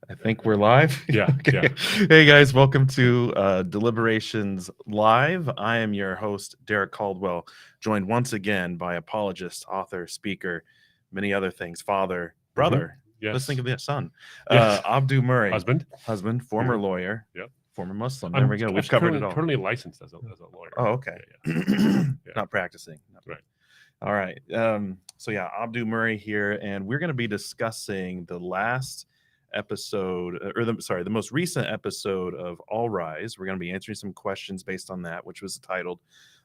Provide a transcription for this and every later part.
I think we're live. Yeah, Okay. yeah. Hey guys, welcome to Deliberations Live. I am your host, Derek Caldwell, joined once again by apologist, author, speaker, many other things, father, brother. Let's think Yes. of it, son. Yes. Abdu Murray, Husband. former lawyer, Yep. former Muslim. There I'm we go. We've actually covered currently it all. currently licensed as a lawyer. Oh, okay. Yeah. Not practicing. Right. All right. So yeah, Abdu Murray here, and we're going to be discussing the last episode, the most recent episode of All Rise. We're going to be answering some questions based on that, which was titled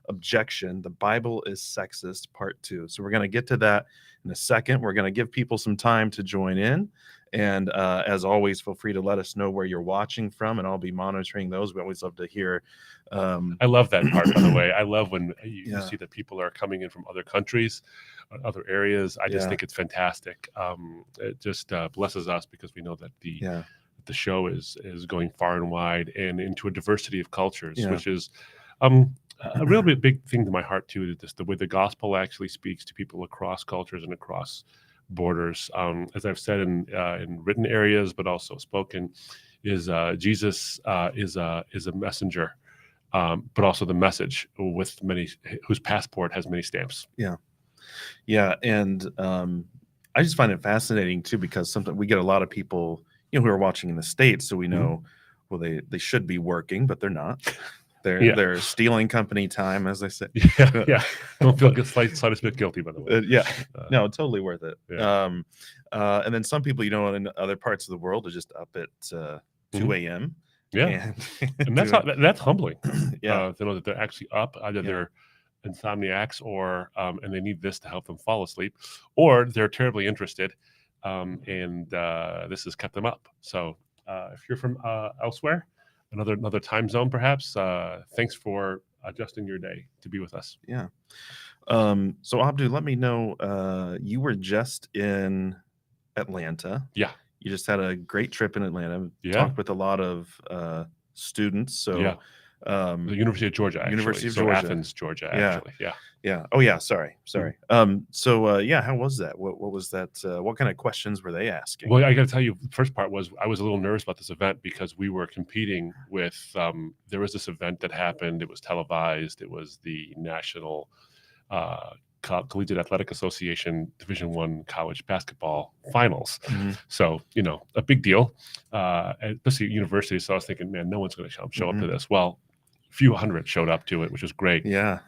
Objection, the Bible is Sexist, Part 2. So we're going to get to that in a second. We're going to give people some time to join in. And as always, feel free to let us know where you're watching from, and I'll be monitoring those. We always love to hear. I love that part, by the way. I love when you Yeah. see that people are coming in from other countries, other areas. I just Yeah. think it's fantastic. It just blesses us because we know that the show is going far and wide and into a diversity of cultures, Yeah. which is a real big thing to my heart too. Just the way the gospel actually speaks to people across cultures and across borders. As I've said in written areas, but also spoken, is Jesus is a messenger, but also the message with many whose passport has many stamps. Yeah, and I just find it fascinating too, because sometimes we get a lot of people, who are watching in the States, so we know, well, they should be working, but they're not. They're stealing company time, as they say. Yeah. Don't feel slightest bit guilty, by the way. No, totally worth it. Yeah. And then some people, in other parts of the world are just up at 2 a.m. Yeah, and that's humbling. Yeah. To know that they're actually up, either they're insomniacs or and they need this to help them fall asleep, or they're terribly interested, and this has kept them up. So if you're from elsewhere, another time zone, perhaps, thanks for adjusting your day to be with us. Yeah. So Abdu, let me know. You were just in Atlanta. Yeah. You just had a great trip in Atlanta. Yeah. Talked with a lot of students. So the University of Georgia, actually. University of so Georgia. Athens, Georgia, actually. Yeah. Oh yeah. Sorry. So how was that? What was that? What kind of questions were they asking? Well, I got to tell you, the first part was I was a little nervous about this event because we were competing with. There was this event that happened. It was televised. It was the National Collegiate Athletic Association Division I college basketball finals. So, a big deal, especially at university. So I was thinking, man, no one's going to show up to this. Well, a few hundred showed up to it, which was great. Yeah.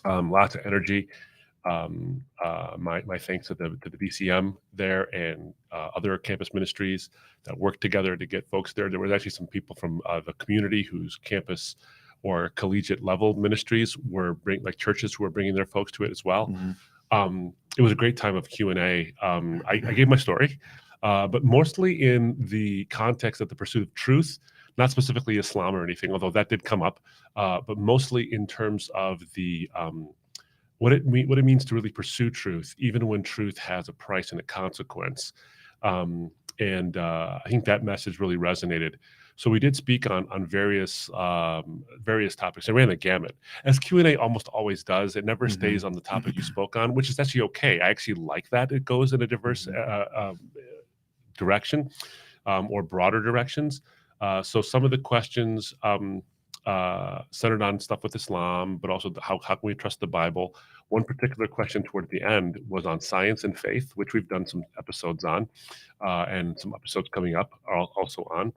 Lots of energy. My thanks to the BCM there and other campus ministries that worked together to get folks there. There was actually some people from the community whose campus or collegiate level ministries were churches who were bringing their folks to it as well. It was a great time of Q&A. I gave my story, but mostly in the context of the pursuit of truth, not specifically Islam or anything, although that did come up, but mostly in terms of the what it means to really pursue truth, even when truth has a price and a consequence. And I think that message really resonated. So we did speak on various topics. I ran the gamut, as Q&A almost always does. It never stays on the topic you spoke on, which is actually okay. I actually like that it goes in a diverse direction or broader directions. So some of the questions centered on stuff with Islam, but also how can we trust the Bible? One particular question toward the end was on science and faith, which we've done some episodes on, and some episodes coming up are also on.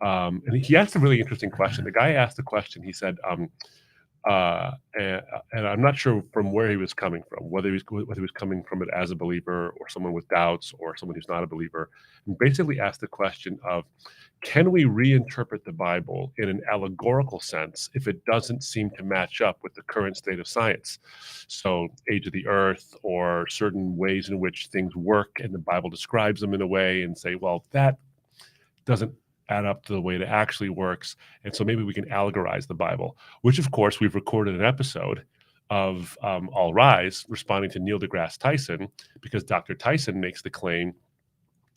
And he asked a really interesting question. The guy asked the question. He said, and I'm not sure from where he was coming from, whether he was coming from it as a believer or someone with doubts or someone who's not a believer, and basically asked the question of, can we reinterpret the Bible in an allegorical sense if it doesn't seem to match up with the current state of science? So age of the earth or certain ways in which things work, and the Bible describes them in a way and say, well, that doesn't add up to the way it actually works. And so maybe we can allegorize the Bible, which of course we've recorded an episode of All Rise responding to Neil deGrasse Tyson, because Dr. Tyson makes the claim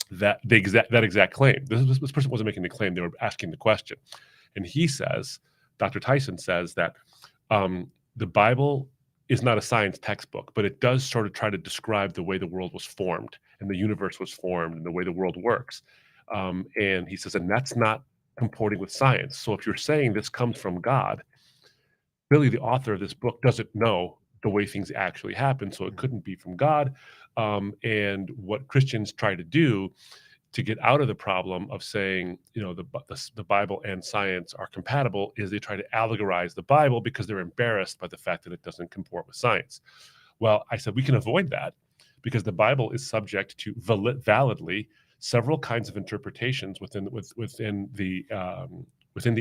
that that exact claim. This person wasn't making the claim, they were asking the question. And he says, Dr. Tyson says that the Bible is not a science textbook, but it does sort of try to describe the way the world was formed and the universe was formed and the way the world works. And he says, and that's not comporting with science. So if you're saying this comes from God, really the author of this book doesn't know the way things actually happen, so it couldn't be from God. And what Christians try to do to get out of the problem of saying, the Bible and science are compatible is they try to allegorize the Bible because they're embarrassed by the fact that it doesn't comport with science. Well, I said we can avoid that because the Bible is subject to validly several kinds of interpretations within the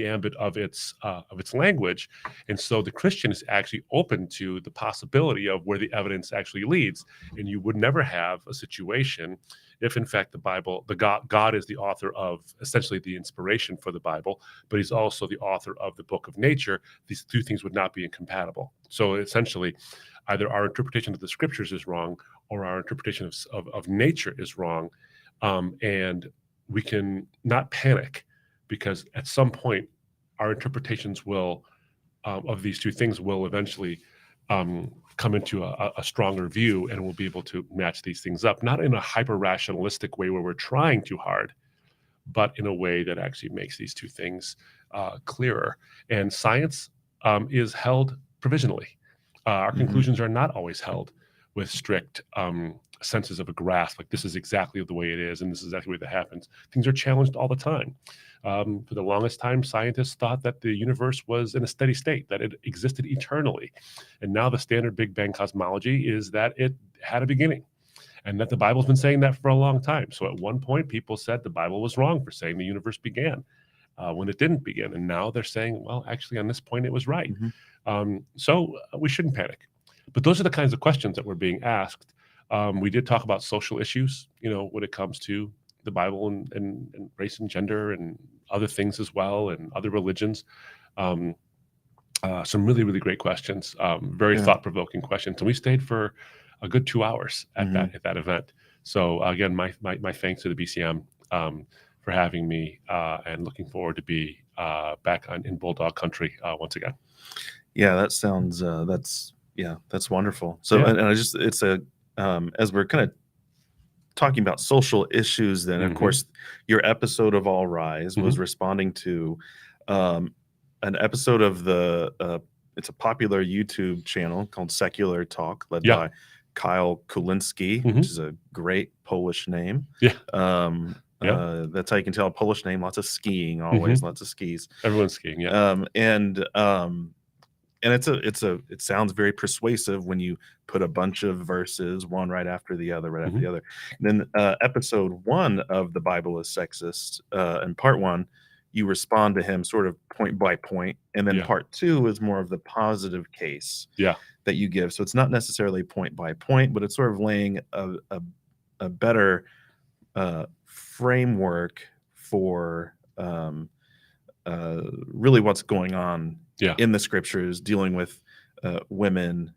ambit of its language, and so the Christian is actually open to the possibility of where the evidence actually leads. And you would never have a situation if, in fact, the Bible, God is the author of essentially the inspiration for the Bible, but He's also the author of the book of nature. These two things would not be incompatible. So essentially, either our interpretation of the Scriptures is wrong, or our interpretation of nature is wrong, and we can not panic, because at some point our interpretations will of these two things will eventually come into a stronger view, and we'll be able to match these things up, not in a hyper rationalistic way where we're trying too hard, but in a way that actually makes these two things clearer. And science is held provisionally. Our conclusions are not always held with strict senses of a grasp, like this is exactly the way it is, and this is exactly the way that happens. Things are challenged all the time. For the longest time, scientists thought that the universe was in a steady state, that it existed eternally. And now the standard Big Bang cosmology is that it had a beginning, and that the Bible's been saying that for a long time. So at one point, people said the Bible was wrong for saying the universe began when it didn't begin. And now they're saying, well, actually, on this point, it was right. So we shouldn't panic. But those are the kinds of questions that were being asked. We did talk about social issues, when it comes to the Bible and race and gender and other things as well, and other religions. Some really, really great questions, very thought-provoking questions. And we stayed for a good 2 hours at that event. So again, my thanks to the BCM for having me, and looking forward to be back in Bulldog Country once again. Yeah, that sounds that's wonderful. So and I just it's a as we're kind of talking about social issues, then of course your episode of All Rise was responding to an episode of the it's a popular YouTube channel called Secular Talk, led by Kyle Kulinski, which is a great Polish name. That's how you can tell a Polish name. Lots of skiing, always lots of skis. Everyone's skiing, and it sounds very persuasive when you put a bunch of verses one right after the other, right after the other. And then episode 1 of The Bible Is Sexist, in part 1, you respond to him sort of point by point, and then part 2 is more of the positive case that you give. So it's not necessarily point by point, but it's sort of laying a better framework for really what's going on in the Scriptures, dealing with women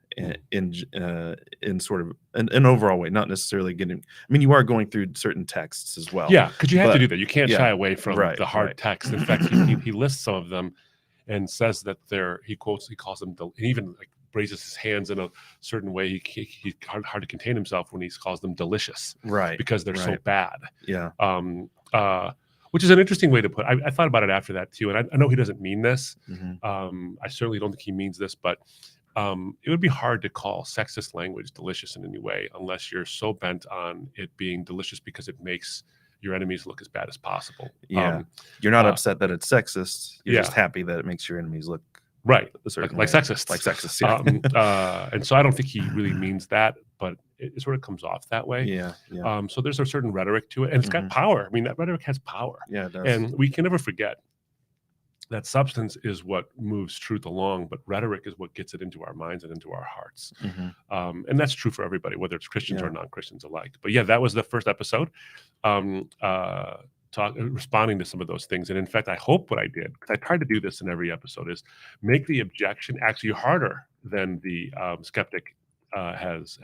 in sort of an overall way, not necessarily getting. I mean, you are going through certain texts as well. Yeah, because you have to do that. You can't shy away from the hard text. In fact, he lists some of them and says that he calls them, and even like raises his hands in a certain way. He hard to contain himself when he calls them delicious, because they're so bad. Which is an interesting way to put it. I thought about it after that too, and I know he doesn't mean this. I certainly don't think he means this, but it would be hard to call sexist language delicious in any way unless you're so bent on it being delicious because it makes your enemies look as bad as possible. You're not upset that it's sexist. You're just happy that it makes your enemies look like sexist. Like sexist, and so I don't think he really means that, but it sort of comes off that way. So there's a certain rhetoric to it, and it's got power. I mean, that rhetoric has power. It does. And we can never forget that substance is what moves truth along, but rhetoric is what gets it into our minds and into our hearts. And that's true for everybody, whether it's Christians or non-Christians alike. But that was the first episode. Responding to some of those things. And in fact, I hope what I did, because I tried to do this in every episode, is make the objection actually harder than the skeptic has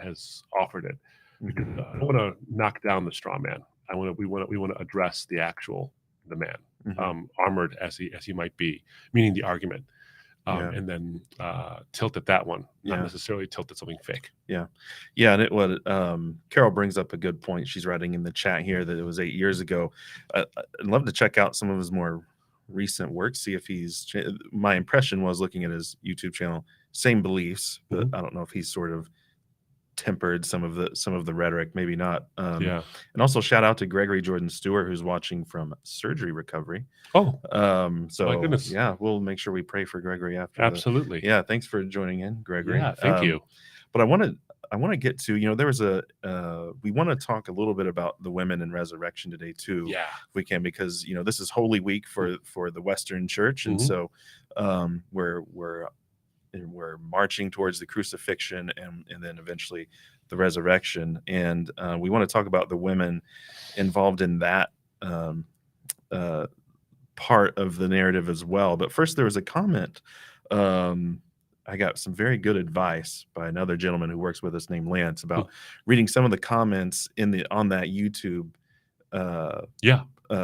offered it. Because I don't want to knock down the straw man. We want to address the man, armored as he might be, meaning the argument. and then tilt at that one, not Yeah. necessarily tilt at something fake. Yeah. And it would, Carol brings up a good point. She's writing in the chat here that it was 8 years ago. I'd love to check out some of his more recent work, see if my impression was, looking at his YouTube channel, same beliefs, but I don't know if he's sort of tempered some of the rhetoric, maybe not. Yeah. And also shout out to Gregory Jordan Stewart, who's watching from surgery recovery. Oh, So my goodness. yeah, we'll make sure we pray for Gregory after. Absolutely. Yeah, thanks for joining in, Gregory. Yeah, thank you. But I want to get to, there was we want to talk a little bit about the women in resurrection today too, Yeah. if we can, because this is Holy Week for the Western Church, and so we're marching towards the crucifixion and then eventually the resurrection, and we want to talk about the women involved in that part of the narrative as well. But first, there was a comment. I got some very good advice by another gentleman who works with us named Lance about reading some of the comments on that YouTube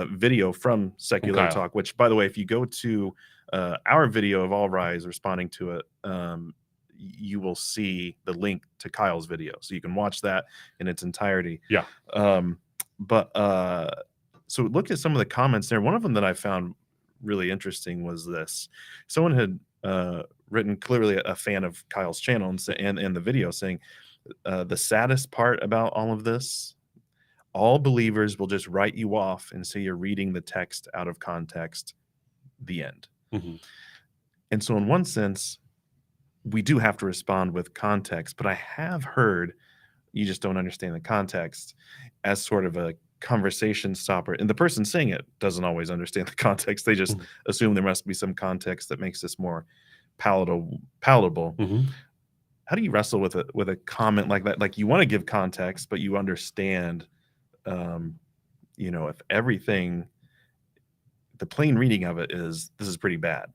video from Secular Talk, which, by the way, if you go to our video of All Rise responding to it, you will see the link to Kyle's video, so you can watch that in its entirety. Yeah. So look at some of the comments there. One of them that I found really interesting was this. Someone had written, clearly a fan of Kyle's channel, and the video, saying, the saddest part about all of this, all believers will just write you off and say you're reading the text out of context. The end. And so in one sense, we do have to respond with context, but I have heard you just don't understand the context as sort of a conversation stopper. And the person saying it doesn't always understand the context. They just assume there must be some context that makes this more palatable. How do you wrestle with a comment like that? Like, you want to give context, but you understand, if everything, the plain reading of it is, this is pretty bad.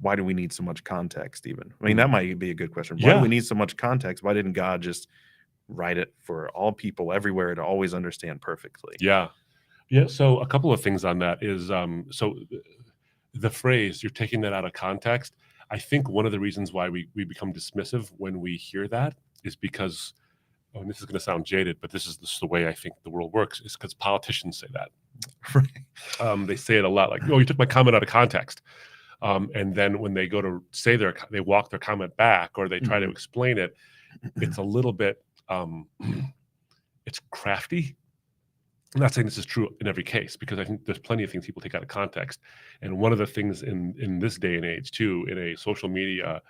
Why do we need so much context even? I mean, that might be a good question. Why do we need so much context? Why didn't God just write it for all people everywhere to always understand perfectly? Yeah. So a couple of things on that is, so the phrase, you're taking that out of context. I think one of the reasons why we become dismissive when we hear that is because, and this is going to sound jaded, but this is the way I think the world works, is because politicians say that. Right. They say it a lot, like, "Oh, you took my comment out of context." And then when they go to say they walk their comment back, or they try to explain it, it's a little bit, it's crafty. I'm not saying this is true in every case, because I think there's plenty of things people take out of context. And one of the things in this day and age too, in a social media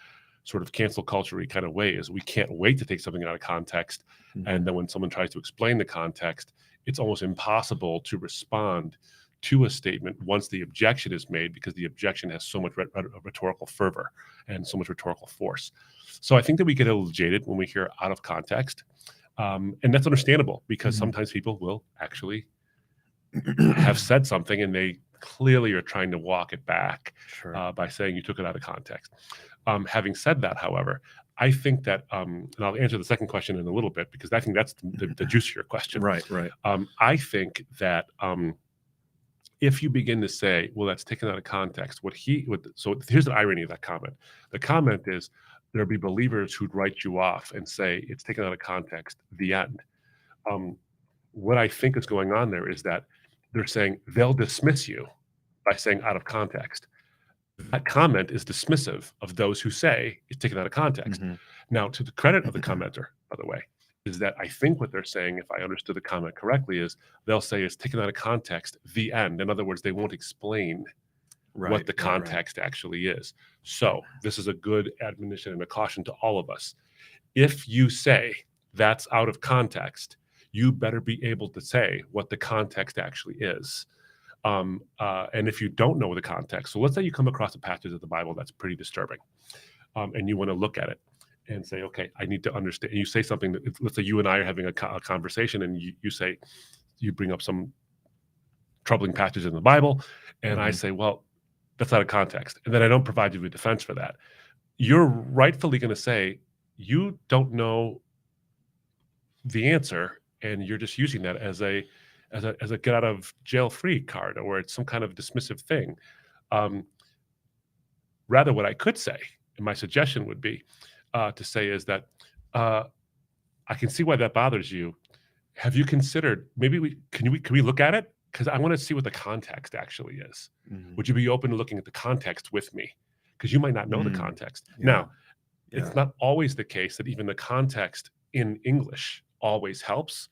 sort of cancel culture-y kind of way, is we can't wait to take something out of context. And then when someone tries to explain the context, it's almost impossible to respond to a statement once the objection is made, because the objection has so much rhetorical fervor and so much rhetorical force. So I think that we get a little jaded when we hear out of context. And that's understandable, because sometimes people will actually have said something and they clearly are trying to walk it back by saying you took it out of context. Having said that, however, I think that, and I'll answer the second question in a little bit, because I think that's the juicier question. Right. I think that if you begin to say, well, that's taken out of context, so here's the irony of that comment. The comment is, there'll be believers who'd write you off and say it's taken out of context, the end. What I think is going on there is that they're saying they'll dismiss you by saying out of context. That comment is dismissive of those who say it's taken out of context. Now, to the credit of the commenter, by the way, is that I think what they're saying, if I understood the comment correctly, is they'll say it's taken out of context, the end. In other words, they won't explain what the context actually is. So this is a good admonition and a caution to all of us. If you say that's out of context, you better be able to say what the context actually is. And if you don't know the context, so let's say you come across a passage of the Bible that's pretty disturbing, and you want to look at it and say, okay, I need to understand. And you say something that, let's say you and I are having a conversation, and you bring up some troubling passage in the Bible, and I say, well, that's out of context. And then I don't provide you with defense for that. You're rightfully going to say, you don't know the answer, and you're just using that as a get out of jail free card, or it's some kind of dismissive thing. Rather, what I could say, and my suggestion would be to say is that I can see why that bothers you. Have you considered maybe can we look at it? Because I want to see what the context actually is. Mhm. Would you be open to looking at the context with me? Because you might not know the context. Yeah. Now, Yeah. it's not always the case that even the context in English always helps,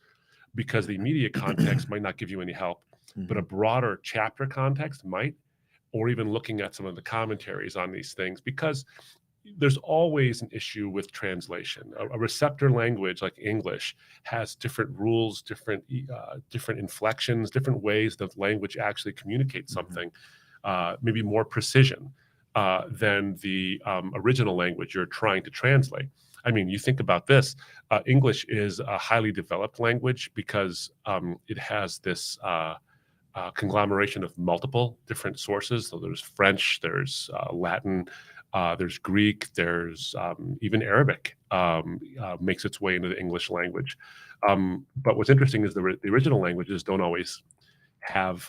because the immediate context might not give you any help, but a Mhm. broader chapter context might, or even looking at some of the commentaries on these things, because there's always an issue with translation. A receptor language like English has different rules, different inflections, different ways that language actually communicates something, maybe more precision than the original language you're trying to translate. I mean, you think about this. English is a highly developed language because it has this conglomeration of multiple different sources. So there's French, there's Latin, there's Greek, there's even Arabic makes its way into the English language. But what's interesting is the original languages don't always have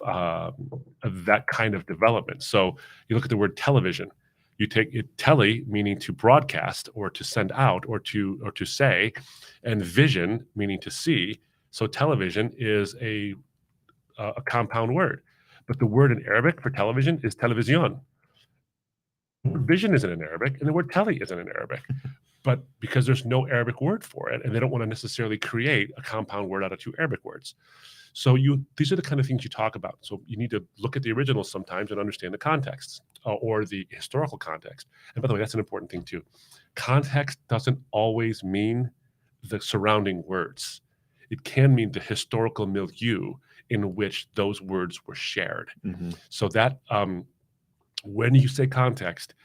that kind of development. So you look at the word television. You take it tele, meaning to broadcast or to send out or to say, and vision, meaning to see. So television is a compound word, but the word in Arabic for television is television. Vision isn't in Arabic, and the word tele isn't in Arabic. But because there's no Arabic word for it, and they don't want to necessarily create a compound word out of two Arabic words. So these are the kind of things you talk about. So you need to look at the originals sometimes and understand the context or the historical context. And by the way, that's an important thing too. Context doesn't always mean the surrounding words. It can mean the historical milieu in which those words were shared. Mhm. So that when you say context,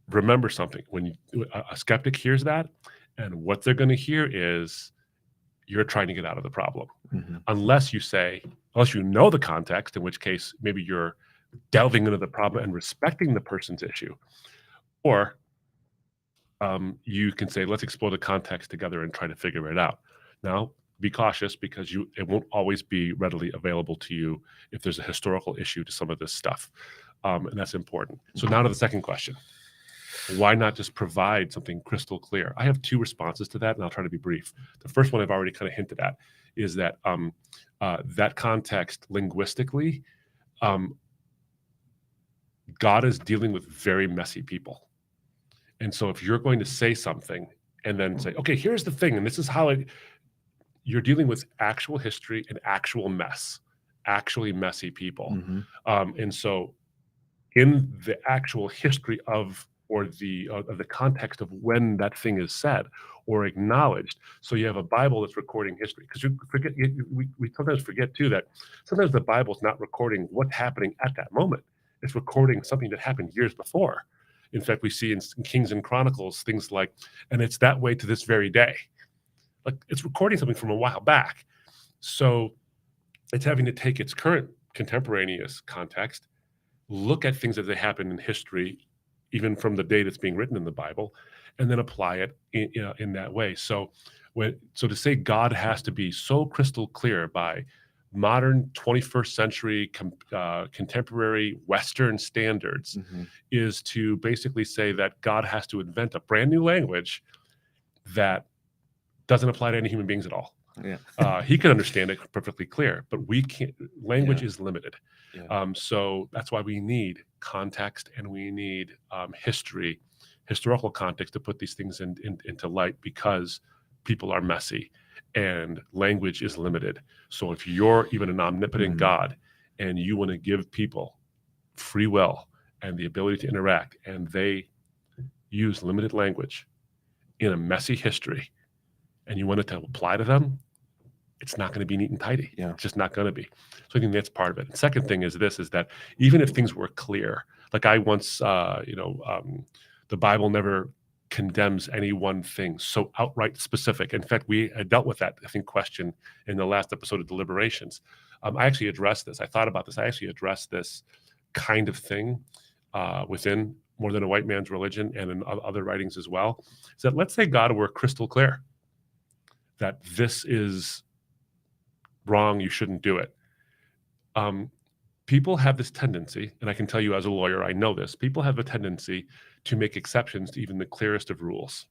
remember something. When a skeptic hears that, and what they're going to hear is you're trying to get out of the problem. Mhm. Unless you know the context, in which case maybe you're delving into the problem and respecting the person's issue. Or you can say, let's explore the context together and try to figure it out. Now, be cautious, because it won't always be readily available to you if there's a historical issue to some of this stuff. And that's important. So now to the second question. Why not just provide something crystal clear? I have two responses to that, and I'll try to be brief. The first one I've already kind of hinted at is that that context linguistically, God is dealing with very messy people. And so if you're going to say something and then say, okay, here's the thing, and this is how you're dealing with actual history and actual mess, actually messy people. Mhm. And so in the actual history of the context of when that thing is said or acknowledged. So you have a Bible that's recording history, because we sometimes forget too that sometimes the Bible is not recording what's happening at that moment. It's recording something that happened years before. In fact, we see in Kings and Chronicles things like, and it's that way to this very day. Like, it's recording something from a while back. So it's having to take its current contemporaneous context, look at things as they happen in history, even from the date it's being written in the Bible, and then apply it in that way. So to say God has to be so crystal clear by modern 21st century contemporary Western standards Mhm. is to basically say that God has to invent a brand new language that doesn't apply to any human beings at all. Yeah. He can understand it perfectly clear, but we can't. Language Yeah. is limited. Yeah. So that's why we need context, and we need historical context to put these things into light, because people are messy and language is limited. So if you're even an omnipotent Mhm. God and you want to give people free will and the ability to interact, and they use limited language in a messy history, and you want it to apply to them, it's not going to be neat and tidy. Yeah. It's just not going to be. So I think that's part of it. And second thing is that even if things were clear, like I once, the Bible never condemns any one thing so outright specific. In fact, we dealt with that, I think, question in the last episode of Deliberations. I actually addressed this. I thought about this. I actually addressed this kind of thing within More Than a White Man's Religion and in other writings as well. Is that, let's say God were crystal clear that this is wrong, you shouldn't do it. people have this tendency, and I can tell you as a lawyer, I know this, people have a tendency to make exceptions to even the clearest of rules.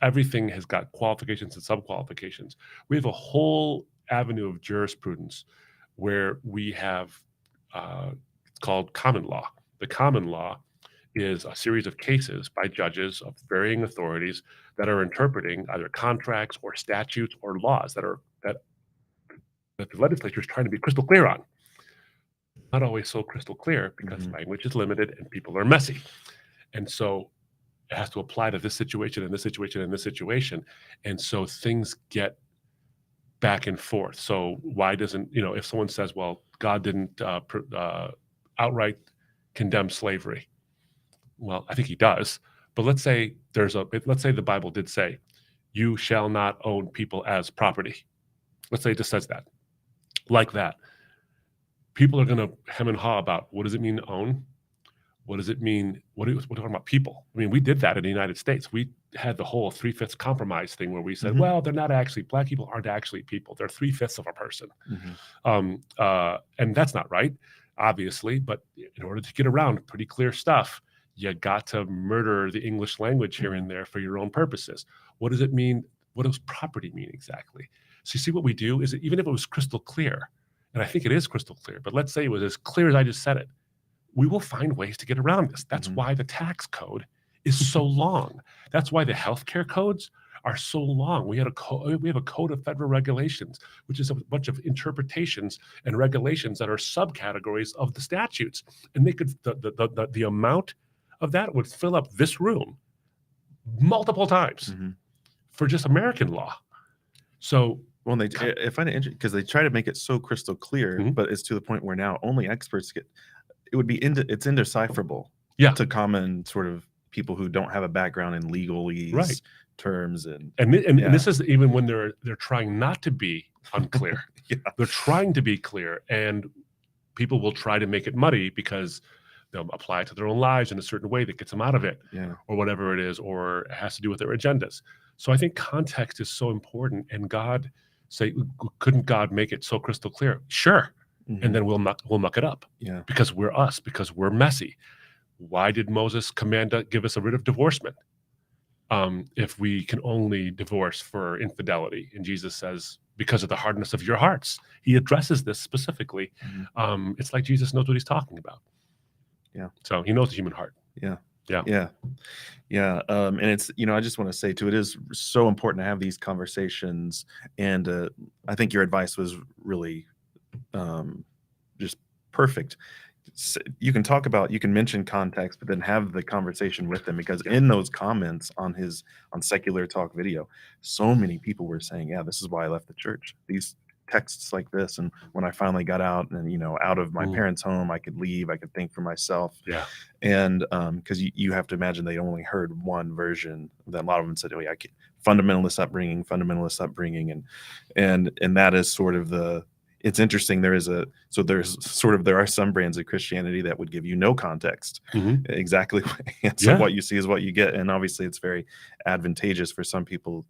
Everything has got qualifications and sub-qualifications. We have a whole avenue of jurisprudence where we have, it's called common law. The common law is a series of cases by judges of varying authorities that are interpreting either contracts or statutes or laws that the legislature is trying to be crystal clear on. Not always so crystal clear because language is limited and people are messy. And so it has to apply to this situation and this situation and this situation. And so things get back and forth. So why doesn't, if someone says, well, God didn't outright condemn slavery. Well, I think he does. But let's say the Bible did say, you shall not own people as property. Let's say it just says that. Like that. People are going to hem and haw about what does it mean to own? What does it mean? We're talking about people. I mean, we did that in the United States. We had the whole 3/5 compromise thing where we said, well, they're not actually, black people aren't actually people. They're 3/5 of a person. And that's not right, obviously. But in order to get around pretty clear stuff, you got to murder the English language here and there for your own purposes. What does it mean? What does property mean exactly? So you see what we do is that even if it was crystal clear, and I think it is crystal clear, but let's say it was as clear as I just said it, we will find ways to get around this. That's why the tax code is so long. That's why the healthcare codes are so long. We have a code of federal regulations, which is a bunch of interpretations and regulations that are subcategories of the statutes. And they could the amount of that would fill up this room multiple times for just American law. So well, I find it interesting because they try to make it so crystal clear, but it's to the point where now only experts get. It would be it's indecipherable to common sort of people who don't have a background in legalese terms and this is even when they're trying not to be unclear. They're trying to be clear, and people will try to make it muddy because they'll apply it to their own lives in a certain way that gets them out of it, or whatever it is, or it has to do with their agendas. So I think context is so important. And God couldn't God make it so crystal clear? Sure. And then we'll muck it up. Because we're us, because we're messy. Why did Moses give us a writ of divorcement if we can only divorce for infidelity? And Jesus says, because of the hardness of your hearts. He addresses this specifically. It's like Jesus knows what he's talking about. So he knows the human heart. And it's, I just want to say too, it is so important to have these conversations. And I think your advice was really just perfect. You can mention context, but then have the conversation with them, because in those comments on Secular Talk video, so many people were saying, this is why I left the church. These texts like this, and when I finally got out and out of my parents' home, I could leave, I could think for myself. And because you have to imagine they only heard one version. Then a lot of them said, fundamentalist upbringing, and that is sort of it's interesting. There are some brands of Christianity that would give you no context, exactly. So what you see is what you get. And obviously it's very advantageous for some people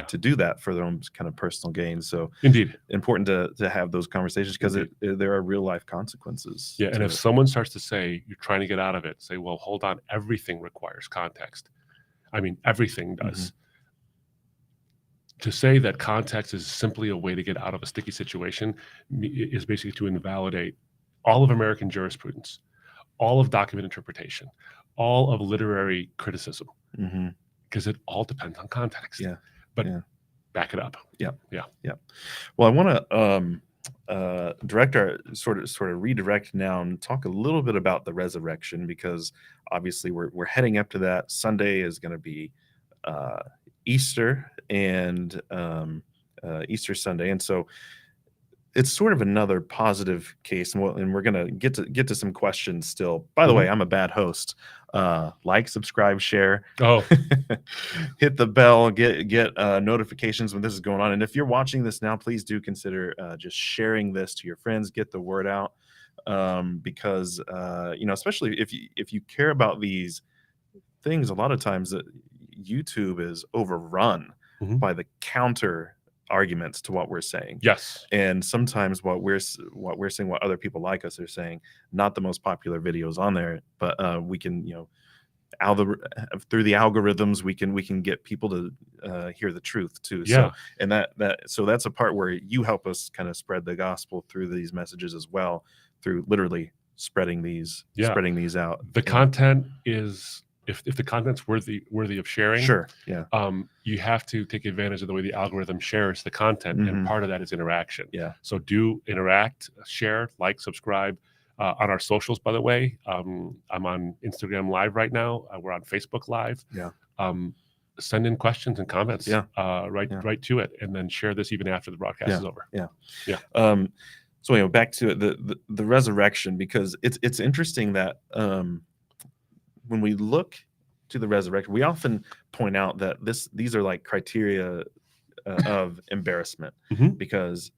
to do that for their own kind of personal gain. So indeed, important to have those conversations, because there are real life consequences. And if someone starts to say you're trying to get out of it, say, well, hold on, everything requires context. I mean, everything does. To say that context is simply a way to get out of a sticky situation is basically to invalidate all of American jurisprudence, all of document interpretation, all of literary criticism, because it all depends on context. But back it up. Well, I want to direct our sort of redirect now and talk a little bit about the resurrection, because obviously we're heading up to that. Sunday is going to be Easter and Easter Sunday, and so it's sort of another positive case. And we're gonna get to some questions still. By the way, I'm a bad host. Like, subscribe, share. Hit the bell. Get notifications when this is going on. And if you're watching this now, please do consider just sharing this to your friends. Get the word out, because especially if you care about these things, a lot of times YouTube is overrun by the counter arguments to what we're saying. Yes. And sometimes what we're saying, what other people like us are saying, not the most popular videos on there, but we can, through the algorithms, we can get people to hear the truth too. Yeah. So, and so that's a part where you help us kind of spread the gospel through these messages as well, through literally spreading these out. The content is, if the content's worthy of sharing, Sure. Yeah. You have to take advantage of the way the algorithm shares the content, and part of that is interaction. Yeah. So do interact, share, like, subscribe. On our socials, by the way, I'm on Instagram Live right now. We're on Facebook Live. Yeah. Send in questions and comments. Yeah. Right to it, and then share this even after the broadcast is over. Yeah. So back to it, the resurrection, because it's interesting that when we look to the resurrection, we often point out that these are like criteria of embarrassment, because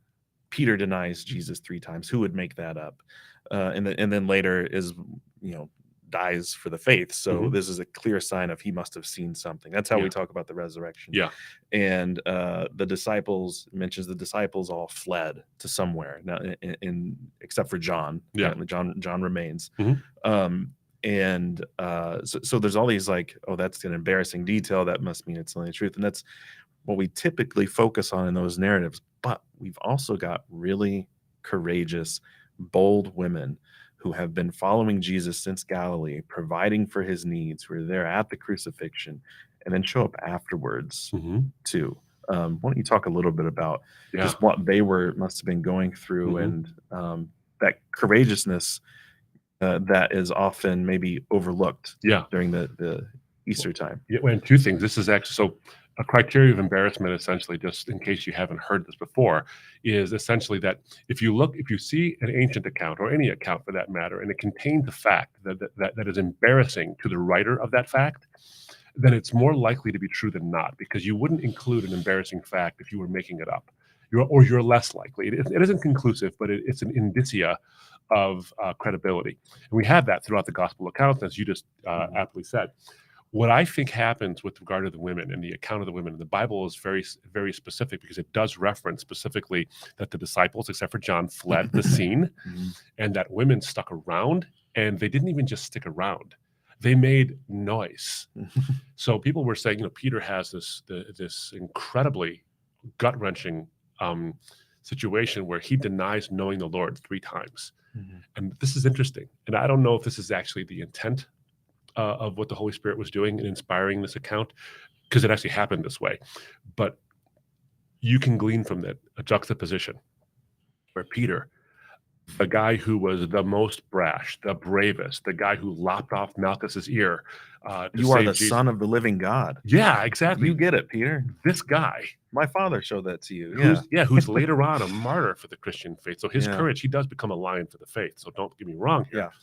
Peter denies Jesus 3 times. Who would make that up? And then later is, dies for the faith. So this is a clear sign of he must have seen something. That's how we talk about the resurrection. Yeah. And the disciples all fled to somewhere now, except for John. Yeah. John remains. So there's all these like, oh, that's an embarrassing detail. That must mean it's telling the truth. And that's what we typically focus on in those narratives. But we've also got really courageous, bold women who have been following Jesus since Galilee, providing for his needs, who are there at the crucifixion, and then show up afterwards too. Why don't you talk a little bit about just what they must have been going through, and that courageousness that is often maybe overlooked during the Easter time. Yeah, and 2 things. This is actually, so a criteria of embarrassment, essentially, just in case you haven't heard this before, is essentially that if you see an ancient account, or any account for that matter, and it contains a fact that is embarrassing to the writer of that fact, then it's more likely to be true than not, because you wouldn't include an embarrassing fact if you were making it up. You're less likely. It isn't conclusive, but it's an indicia of credibility. And we have that throughout the gospel accounts, as you just aptly said. What I think happens with regard to the women and the account of the women, the Bible is very, very specific, because it does reference specifically that the disciples, except for John, fled the scene, and that women stuck around, and they didn't even just stick around. They made noise. So people were saying, Peter has this incredibly gut-wrenching situation where he denies knowing the Lord 3 times. And this is interesting. And I don't know if this is actually the intent of what the Holy Spirit was doing in inspiring this account, because it actually happened this way. But you can glean from that a juxtaposition where Peter, the guy who was the most brash, the bravest, the guy who lopped off Malchus's ear. You are the Son of the living God. Yeah, exactly. You get it, Peter. This guy. My father showed that to you. Who's later on a martyr for the Christian faith. So his courage, he does become a lion for the faith. So don't get me wrong here.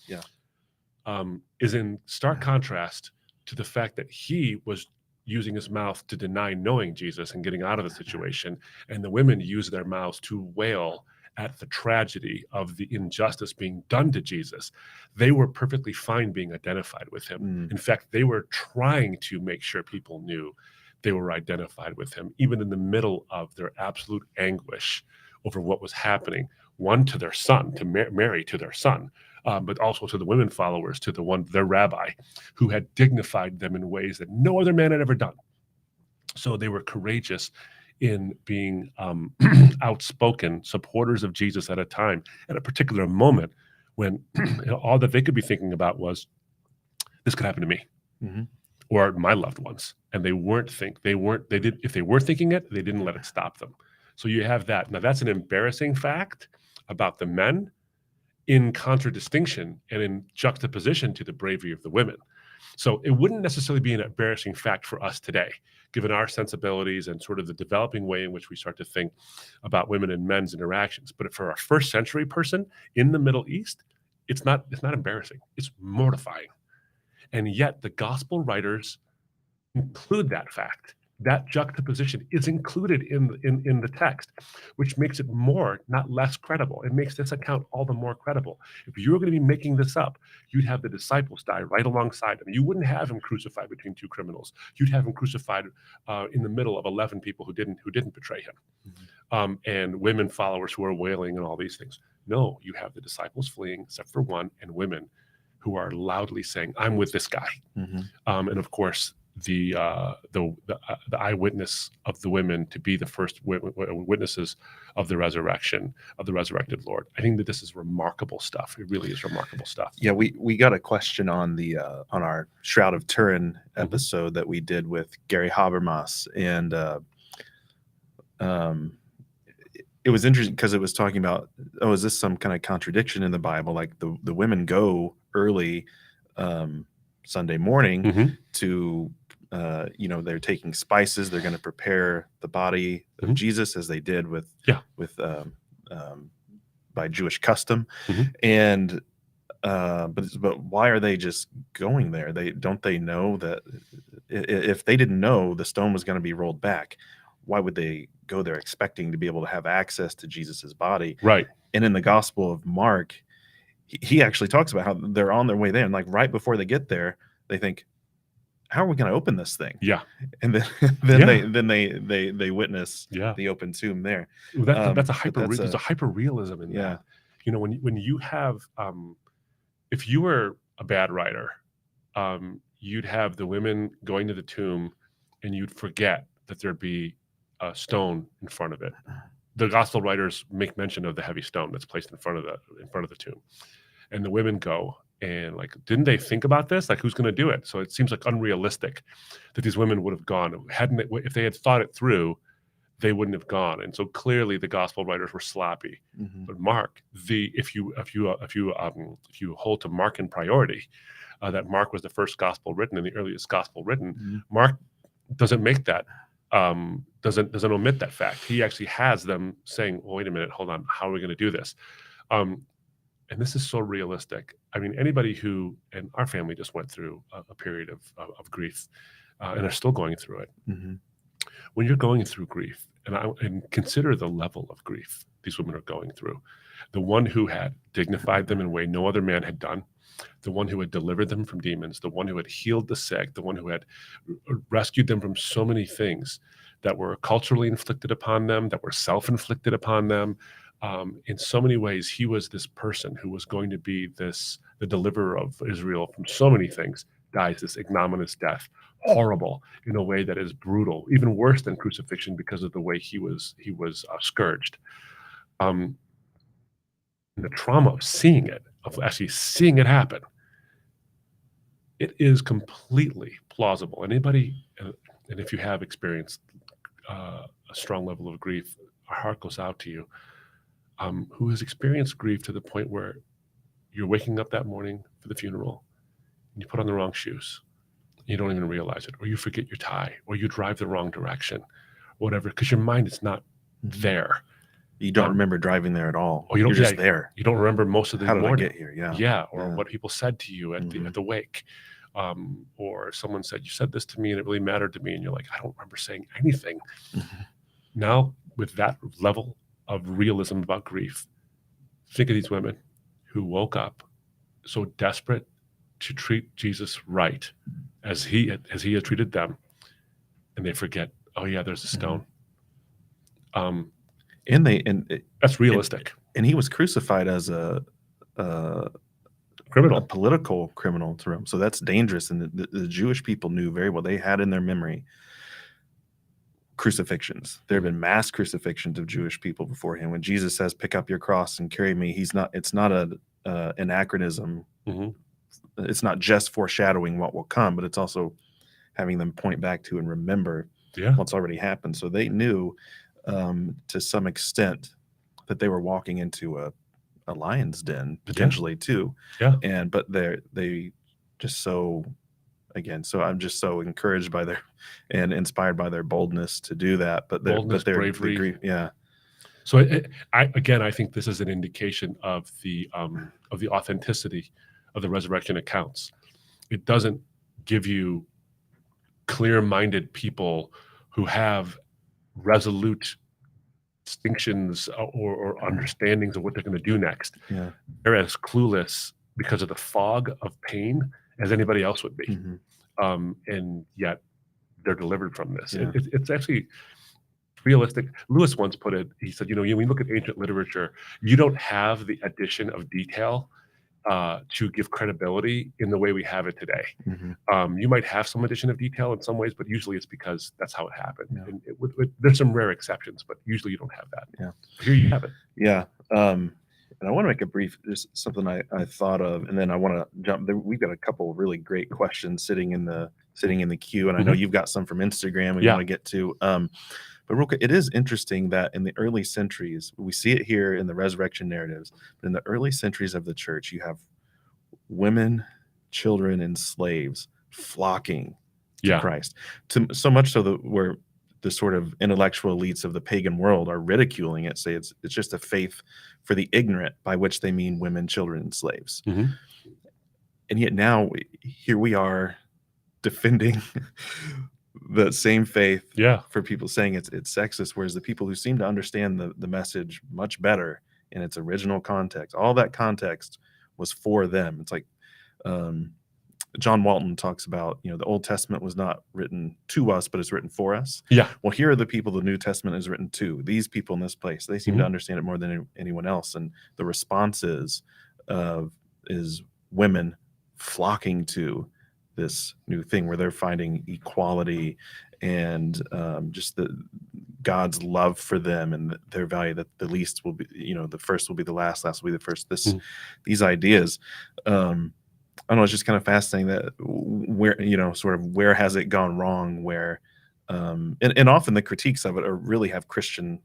Is in stark contrast to the fact that he was using his mouth to deny knowing Jesus and getting out of the situation, and the women use their mouths to wail at the tragedy of the injustice being done to Jesus. They were perfectly fine being identified with him. In fact, they were trying to make sure people knew they were identified with him, even in the middle of their absolute anguish over what was happening, one to their son, to Mary, to their son, but also to the women followers, to their rabbi, who had dignified them in ways that no other man had ever done. So they were courageous in being outspoken supporters of Jesus at a particular moment when all that they could be thinking about was, this could happen to me or my loved ones. And if they were thinking it, they didn't let it stop them. So you have that. Now that's an embarrassing fact about the men, in contradistinction and in juxtaposition to the bravery of the women. So it wouldn't necessarily be an embarrassing fact for us today, given our sensibilities and sort of the developing way in which we start to think about women and men's interactions. But for a first century person in the Middle East, it's not embarrassing. It's mortifying. And yet the gospel writers include that fact that juxtaposition is included in the text, which makes it more, not less credible. It makes this account all the more credible. If you were going to be making this up, you'd have the disciples die right alongside him. You wouldn't have him crucified between two criminals. You'd have him crucified in the middle of 11 people who didn't betray him, and women followers who are wailing and all these things. No, you have the disciples fleeing, except for one, and women who are loudly saying, "I'm with this guy." And of course, the eyewitness of the women to be the first witnesses of the resurrection of the resurrected Lord. I think that this is remarkable stuff. It really is remarkable stuff. Yeah, we got a question on the on our Shroud of Turin episode that we did with Gary Habermas, and it was interesting because it was talking about, oh, is this some kind of contradiction in the Bible? Like the women go early Sunday morning to they're taking spices. They're going to prepare the body of Jesus, as they did with by Jewish custom. And but why are they just going there? They know that if they didn't know the stone was going to be rolled back, why would they go there expecting to be able to have access to Jesus's body? Right. And in the Gospel of Mark, he actually talks about how they're on their way there, and like right before they get there, they think, how are we going to open this thing? Yeah. And then they witness the open tomb there. That's a there's a hyper realism in that. You know, when you have if you were a bad writer, you'd have the women going to the tomb, and you'd forget that there'd be a stone in front of it. The gospel writers make mention of the heavy stone that's placed in front of the tomb, and the women go. And like, didn't they think about this? Like, who's going to do it? So it seems like unrealistic that these women would have gone. If they had thought it through, they wouldn't have gone. And so clearly, the gospel writers were sloppy. But Mark, if you hold to Mark in priority, that Mark was the first gospel written and the earliest gospel written, Mark doesn't make that. Doesn't omit that fact. He actually has them saying, well, wait a minute, hold on, how are we going to do this? And this is so realistic. I mean, anybody who, and our family just went through a period of grief, and are still going through it. When you're going through grief, and consider the level of grief these women are going through, the one who had dignified them in a way no other man had done, the one who had delivered them from demons, the one who had healed the sick, the one who had rescued them from so many things that were culturally inflicted upon them, that were self-inflicted upon them. In so many ways, he was this person who was going to be the deliverer of Israel from so many things, dies this ignominious death, horrible in a way that is brutal, even worse than crucifixion because of the way he was scourged. The trauma of seeing it, of actually seeing it happen, it is completely plausible. Anybody, and if you have experienced a strong level of grief, our heart goes out to you, who has experienced grief to the point where you're waking up that morning for the funeral and you put on the wrong shoes. You don't even realize it, or you forget your tie, or you drive the wrong direction, whatever, because your mind is not there. You don't remember driving there at all. Or you're just there. You don't remember most of the morning. How did I get here? Yeah. Or what people said to you at the wake. Or someone said, you said this to me and it really mattered to me. And you're like, I don't remember saying anything. Now, with that level of realism about grief, think of these women who woke up so desperate to treat Jesus right as he had treated them. And they forget, oh yeah, there's a stone. That's realistic. And he was crucified as a criminal, a political criminal to Rome. So that's dangerous. And the Jewish people knew very well. They had in their memory crucifixions. There have been mass crucifixions of Jewish people before him. When Jesus says, "Pick up your cross and carry me," it's not an anachronism. It's not just foreshadowing what will come, but it's also having them point back to and remember what's already happened. So they knew to some extent that they were walking into a lion's den potentially too. But they just so I'm just so encouraged by their and inspired by their boldness to do that. But their bravery. So I think this is an indication of the authenticity of the resurrection accounts. It doesn't give you clear-minded people who have resolute distinctions or understandings of what they're going to do next. Yeah. They're as clueless because of the fog of pain as anybody else would be. And yet they're delivered from this. Yeah. It's actually realistic. Lewis once put it, he said, when you look at ancient literature, you don't have the addition of detail to give credibility in the way we have it today. You might have some addition of detail in some ways, but usually it's because that's how it happened. Yeah. And there's some rare exceptions, but usually you don't have that. Yeah. Here you have it. Yeah. And I want to make a brief, just something I thought of, and then I want to jump there. We've got a couple of really great questions sitting in the queue, and I know you've got some from Instagram we want to get to. But real quick, it is interesting that in the early centuries, we see it here in the resurrection narratives, but in the early centuries of the church, you have women, children, and slaves flocking to Christ. So much so that where the sort of intellectual elites of the pagan world are ridiculing it, say it's just a faith for the ignorant, by which they mean women, children, and slaves. And yet now here we are defending the same faith for people saying it's sexist, whereas the people who seem to understand the message much better in its original context, all that context was for them. It's like John Walton talks about, the Old Testament was not written to us, but it's written for us. Well, here are the people the New Testament is written to. These people in this place, they seem to understand it more than anyone else. And the response is women flocking to this new thing where they're finding equality and just God's love for them and their value, that the least will be, the first will be the last will be the first. These ideas, I don't know, it's just kind of fascinating that where has it gone wrong, where and often the critiques of it really have Christian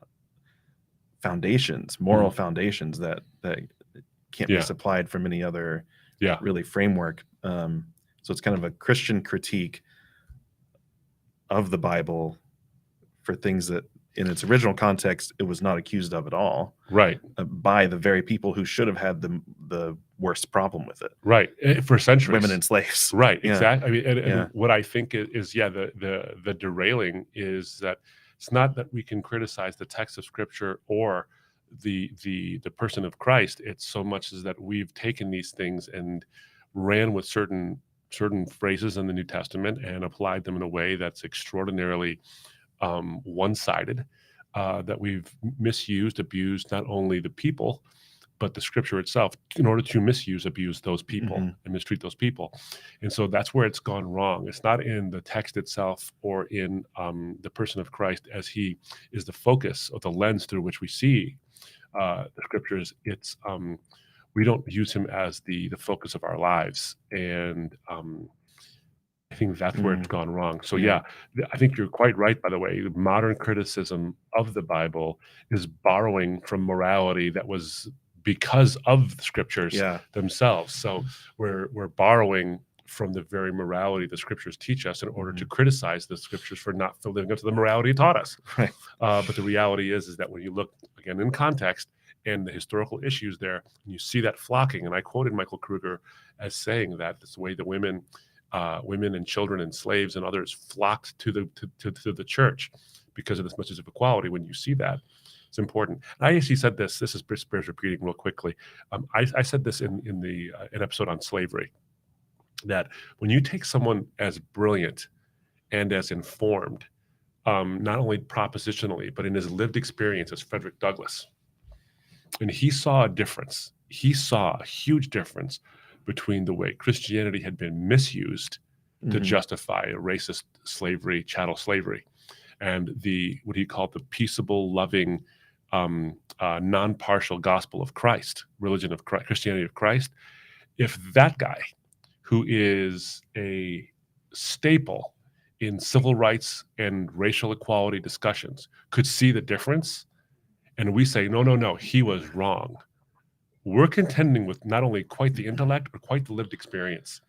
foundations, moral foundations that can't be supplied from any other really framework. So it's kind of a Christian critique of the Bible for things that in its original context it was not accused of at all, by the very people who should have had the worst problem with it, for centuries, women and slaves, exactly. I mean, and what I think is the derailing is that it's not that we can criticize the text of Scripture or the person of Christ. It's so much as that we've taken these things and ran with certain phrases in the New Testament and applied them in a way that's extraordinarily one-sided, that we've misused, abused not only the people, but the Scripture itself in order to abuse those people and mistreat those people. And so that's where it's gone wrong. It's not in the text itself or in the person of Christ as he is the focus or the lens through which we see the Scriptures. It's we don't use him as the focus of our lives. And I think that's where it's gone wrong. So I think you're quite right, by the way. Modern criticism of the Bible is borrowing from morality that was because of the Scriptures themselves. So we're borrowing from the very morality the Scriptures teach us in order to criticize the Scriptures for not living up to the morality it taught us. But the reality is that when you look, again, in context and the historical issues there, and you see that flocking, and I quoted Michael Kruger as saying that it's the way the women and children and slaves and others flocked to the church because of this message of equality. When you see that, it's important. And I actually said this bears repeating real quickly. I said this in an episode on slavery, that when you take someone as brilliant and as informed, not only propositionally, but in his lived experience as Frederick Douglass, and he saw a difference. He saw a huge difference between the way Christianity had been misused to justify a racist slavery, chattel slavery, and what he called the peaceable, loving, non-partial gospel of Christ, religion of Christ, Christianity of Christ. If that guy, who is a staple in civil rights and racial equality discussions, could see the difference, and we say, no, he was wrong, we're contending with not only quite the intellect, but quite the lived experience.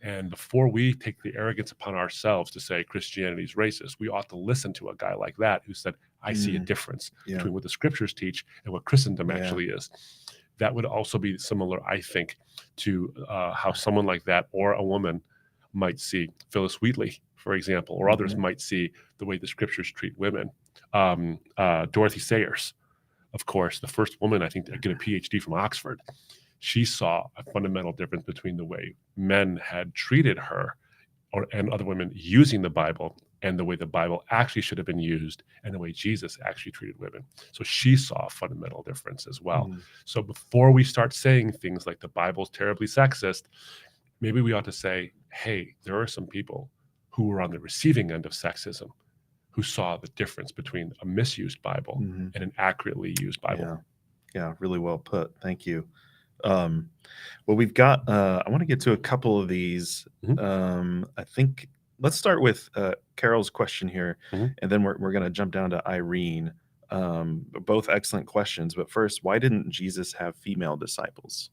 And before we take the arrogance upon ourselves to say Christianity is racist, we ought to listen to a guy like that who said, I see a difference between what the Scriptures teach and what Christendom actually is. That would also be similar, I think, to how someone like that or a woman might see Phyllis Wheatley for example, or others might see the way the scriptures treat women. Dorothy Sayers, of course, the first woman, I think, to get a PhD from Oxford, she saw a fundamental difference between the way men had treated her and other women using the Bible and the way the Bible actually should have been used and the way Jesus actually treated women. So she saw a fundamental difference as well. So before we start saying things like the Bible's terribly sexist, maybe we ought to say, hey, there are some people who were on the receiving end of sexism who saw the difference between a misused Bible and an accurately used Bible. Yeah, really well put. Thank you. Well, we've got, I want to get to a couple of these. I think let's start with Carol's question here, and then we're going to jump down to Irene. Both excellent questions. But first, why didn't Jesus have female disciples?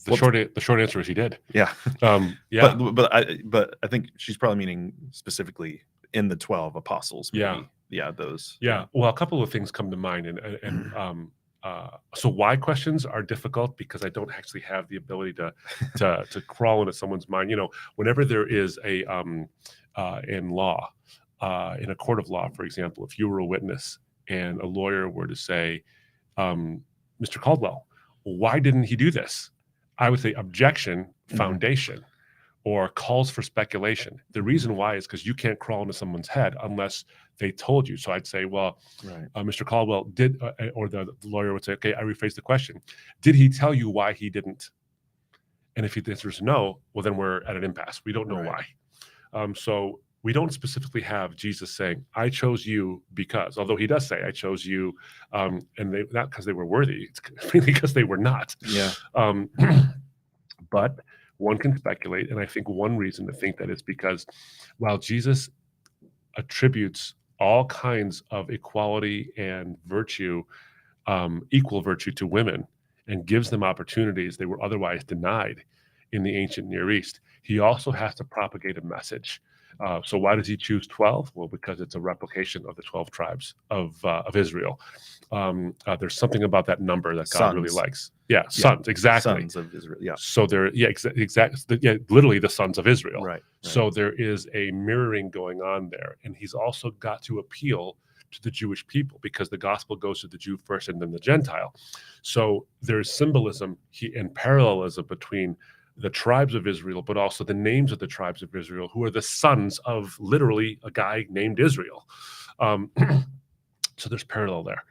The short answer is he did. Yeah. Yeah. But I think she's probably meaning specifically in the 12 apostles. Maybe. Yeah. Those. Yeah. Well, a couple of things come to mind, and so why questions are difficult because I don't actually have the ability to crawl into someone's mind. You know, whenever there is a in law, in a court of law, for example, if you were a witness and a lawyer were to say, Mr. Caldwell, why didn't he do this? I would say objection, foundation, or calls for speculation. The reason why is because you can't crawl into someone's head unless they told you. So I'd say, well, Mr. Caldwell did, or the lawyer would say, okay, I rephrase the question. Did he tell you why he didn't? And if the answer is no, well, then we're at an impasse. We don't know why. So we don't specifically have Jesus saying, I chose you because, although he does say, I chose you, and they, not because they were worthy, it's really because they were not. Yeah. But one can speculate, and I think one reason to think that is because while Jesus attributes all kinds of equality and virtue, equal virtue to women, and gives them opportunities they were otherwise denied in the ancient Near East, he also has to propagate a message. So why does he choose 12? Well, because it's a replication of the 12 tribes of Israel. There's something about that number that God really likes. Yeah, sons, exactly. Sons of Israel. Yeah. So they're exactly. Yeah, literally the sons of Israel. Right. So there is a mirroring going on there, and he's also got to appeal to the Jewish people because the gospel goes to the Jew first and then the Gentile. So there's symbolism and parallelism between the tribes of Israel, but also the names of the tribes of Israel, who are the sons of literally a guy named Israel. So there's parallel there.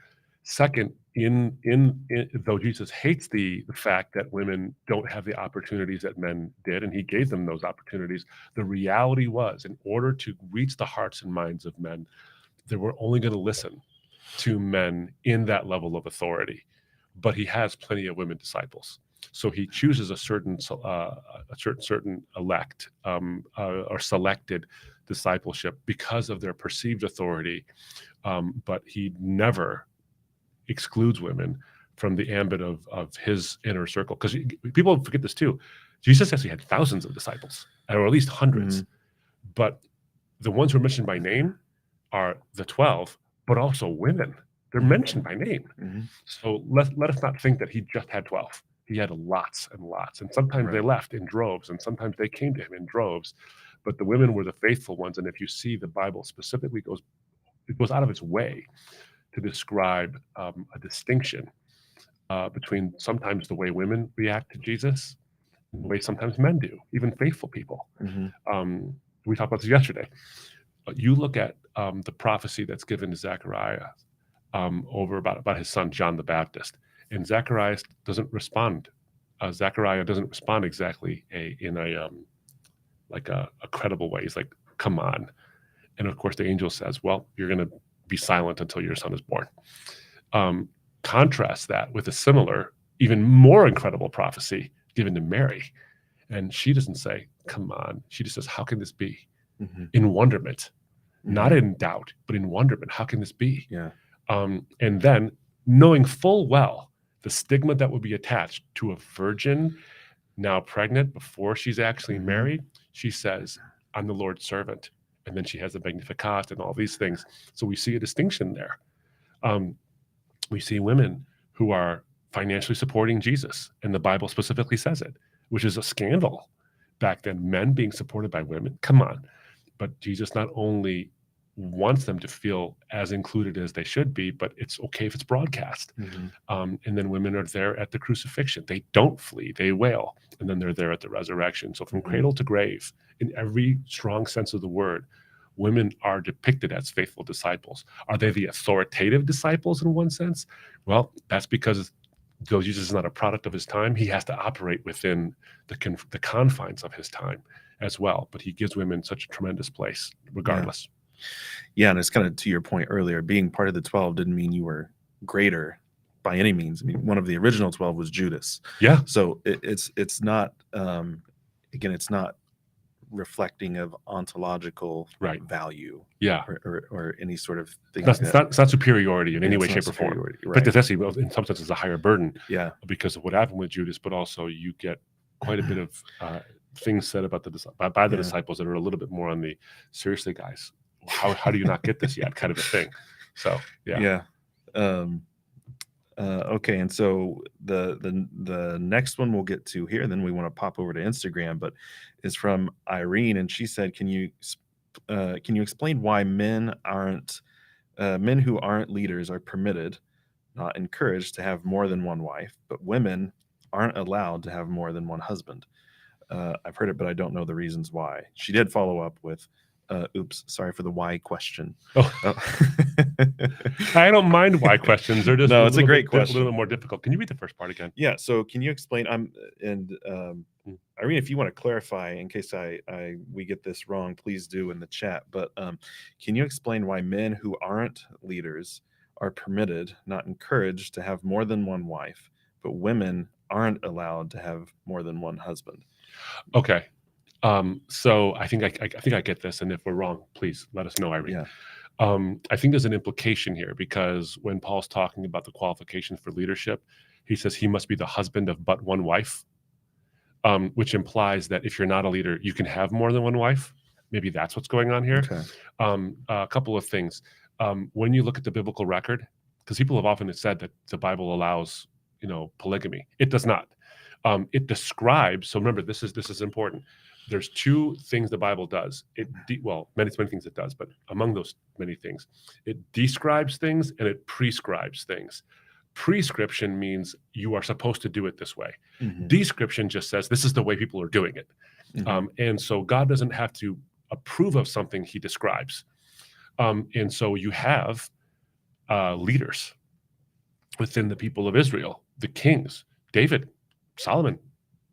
Second, though Jesus hates the fact that women don't have the opportunities that men did, and he gave them those opportunities, the reality was, in order to reach the hearts and minds of men, they were only going to listen to men in that level of authority. But he has plenty of women disciples. So he chooses a certain elect or selected discipleship because of their perceived authority, but he never excludes women from the ambit of his inner circle. Because people forget this too. Jesus actually had thousands of disciples, or at least hundreds, but the ones who are mentioned by name are the 12, but also women. They're mentioned by name. So let us not think that he just had 12. He had lots and lots, and sometimes they left in droves, and sometimes they came to him in droves. But the women were the faithful ones, and if you see, the Bible specifically goes out of its way to describe a distinction between sometimes the way women react to Jesus and the way sometimes men do, even faithful people. We talked about this yesterday. You look at the prophecy that's given to Zechariah over about his son John the Baptist. And Zechariah doesn't respond. Zechariah doesn't respond exactly in a credible way. He's like, "Come on!" And of course, the angel says, "Well, you're going to be silent until your son is born." Contrast that with a similar, even more incredible prophecy given to Mary, and she doesn't say, "Come on." She just says, "How can this be?" In wonderment, not in doubt, but in wonderment. How can this be? Yeah. And then, knowing full well the stigma that would be attached to a virgin now pregnant before she's actually married, she says, "I'm the Lord's servant." And then she has the Magnificat and all these things. So we see a distinction there. We see women who are financially supporting Jesus, and the Bible specifically says it, which is a scandal back then men being supported by women. Come on. But Jesus not only wants them to feel as included as they should be, but it's okay if it's broadcast. And then women are there at the crucifixion. They don't flee, they wail. And then they're there at the resurrection. So from cradle to grave, in every strong sense of the word, women are depicted as faithful disciples. Are they the authoritative disciples in one sense? Well, that's because though Jesus is not a product of his time, he has to operate within the confines of his time as well. But he gives women such a tremendous place regardless. Yeah, and it's kind of to your point earlier, being part of the 12 didn't mean you were greater by any means. I mean, one of the original 12 was Judas. Yeah. So it's not, again, it's not reflecting of ontological value. Yeah. Or any sort of thing. It's not superiority in any way, shape, or form. Right. But it's actually, in some sense, a higher burden. Yeah. Because of what happened with Judas, but also you get quite a bit of things said about by the disciples that are a little bit more on the seriously, guys. How do you not get this yet? Kind of a thing. So yeah. Okay, and so the next one we'll get to here, then we want to pop over to Instagram, but is from Irene, and she said, "Can you explain why men who aren't leaders are permitted, not encouraged, to have more than one wife, but women aren't allowed to have more than one husband? I've heard it, but I don't know the reasons why." She did follow up with, oops, sorry for the why question. I don't mind why questions. They're just it's a great question. A little bit more difficult. Can you read the first part again? Yeah. So can you explain? Irene, if you want to clarify, in case we get this wrong, please do in the chat. But can you explain why men who aren't leaders are permitted, not encouraged, to have more than one wife, but women aren't allowed to have more than one husband? Okay. So I think I get this, and if we're wrong, please let us know, Irene. I think there's an implication here, because when Paul's talking about the qualifications for leadership, he says he must be the husband of but one wife, which implies that if you're not a leader, you can have more than one wife. Maybe that's what's going on here. Okay. A couple of things. When you look at the biblical record, because people have often said that the Bible allows, polygamy. It does not. It describes. So remember, this is important. There's two things the Bible does. Many things it does, but among those many things, it describes things and it prescribes things. Prescription means you are supposed to do it this way. Description just says this is the way people are doing it. And so God doesn't have to approve of something he describes. And so you have leaders within the people of Israel, the kings, David, Solomon.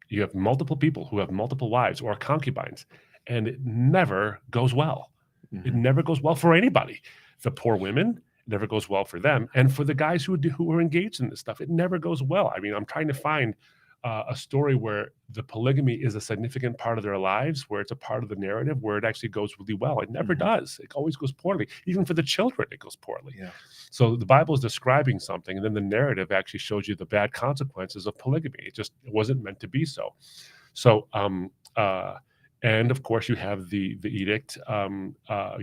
You have multiple people who have multiple wives or concubines, and it never goes well. It never goes well for anybody. The poor women, it never goes well for them. And for the guys who are engaged in this stuff, it never goes well. I mean, I'm trying to find a story where the polygamy is a significant part of their lives, where it's a part of the narrative, where it actually goes really well. It never does. It always goes poorly. Even for the children, it goes poorly. Yeah. So the Bible is describing something, and then the narrative actually shows you the bad consequences of polygamy. It wasn't meant to be so. So, and of course, you have the edict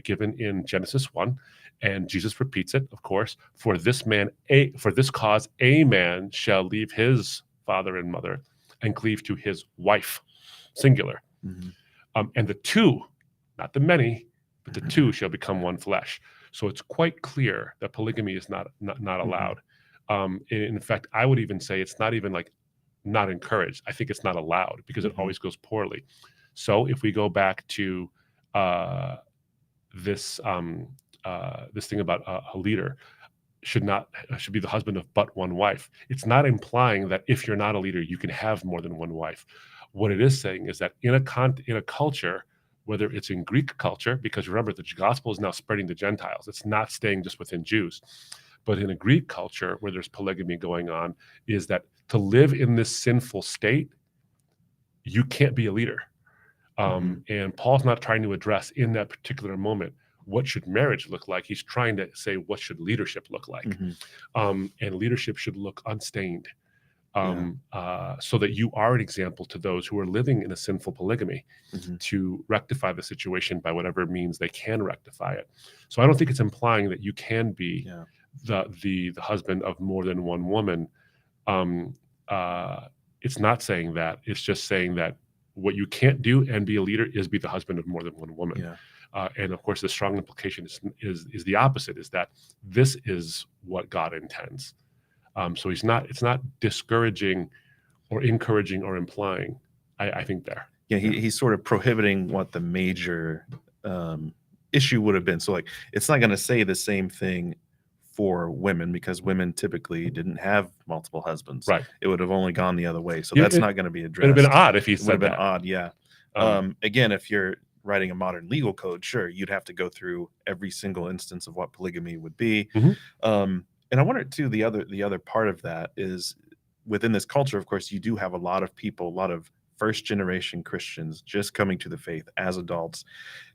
given in Genesis 1, and Jesus repeats it, of course. For this cause, a man shall leave his father and mother and cleave to his wife, singular. And the two, not the many, but the two shall become one flesh. So it's quite clear that polygamy is not allowed. In fact, I would even say it's not even like not encouraged. I think it's not allowed, because it always goes poorly. So if we go back to this thing about a leader should be the husband of but one wife, it's not implying that if you're not a leader, you can have more than one wife. What it is saying is that in a culture, whether it's in Greek culture, because remember, the gospel is now spreading to Gentiles. It's not staying just within Jews. But in a Greek culture where there's polygamy going on, is that to live in this sinful state, you can't be a leader. And Paul's not trying to address in that particular moment, what should marriage look like? He's trying to say, what should leadership look like? And leadership should look unstained. So that you are an example to those who are living in a sinful polygamy to rectify the situation by whatever means they can rectify it. So I don't think it's implying that you can be the husband of more than one woman. It's not saying that. It's just saying that what you can't do and be a leader is be the husband of more than one woman. Yeah. And of course, the strong implication is the opposite, is that this is what God intends. So it's not discouraging or encouraging or implying, I think there. Yeah, he's sort of prohibiting what the major issue would have been. So like, it's not going to say the same thing for women, because women typically didn't have multiple husbands. Right. It would have only gone the other way. So Yeah, that's not going to be addressed. It would have been odd if he It would have said been that. odd, yeah. Again, if you're writing a modern legal code, sure, you'd have to go through every single instance of what polygamy would be. Mhm. And I wonder too, the other part of that is, within this culture, of course, you do have a lot of people, a lot of first generation Christians just coming to the faith as adults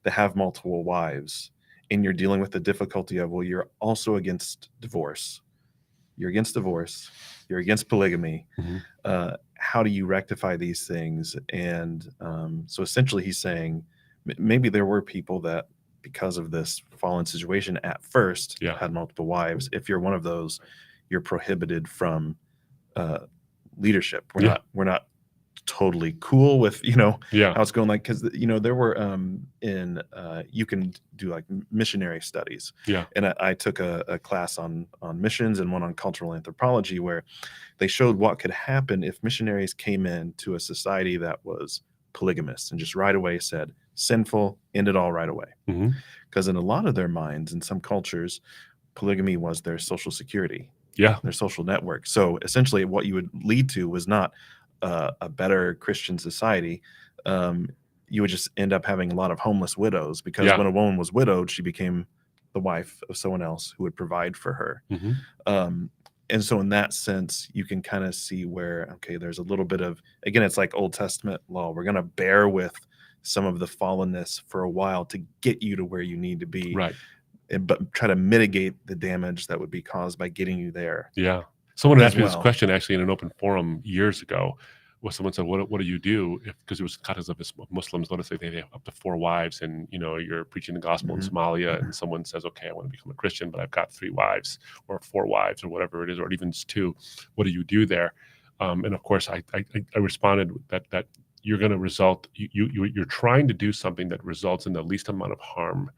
that have multiple wives. And you're dealing with the difficulty of, well, you're also against divorce. You're against divorce. You're against polygamy. Mhm. How do you rectify these things? And so essentially he's saying maybe there were people that, because of this fallen situation at first, had multiple wives. If you're one of those, you're prohibited from leadership. We're not totally cool with how it's going, like, because there were you can do like missionary studies, and I took a class on missions and one on cultural anthropology, where they showed what could happen if missionaries came into a society that was polygamous and just right away said sinful, end it all right away. Because in a lot of their minds, in some cultures, polygamy was their social security, their social network. So essentially what you would lead to was not a better Christian society. You would just end up having a lot of homeless widows, because when a woman was widowed, she became the wife of someone else who would provide for her. And so in that sense, you can kind of see where, okay, there's a little bit of, again, it's like Old Testament law. We're going to bear with some of the fallenness for a while to get you to where you need to be, but try to mitigate the damage that would be caused by getting you there. Yeah. Someone asked me this question actually in an open forum years ago, where someone said, what do you do if, because it was because of Muslims, let us say they have up to 4 wives, and you're preaching the gospel in Somalia, and someone says, okay, I want to become a Christian, but I've got 3 wives or 4 wives or whatever it is, or even 2. What do you do there? And of course I responded that you're going to result, you're trying to do something that results in the least amount of harm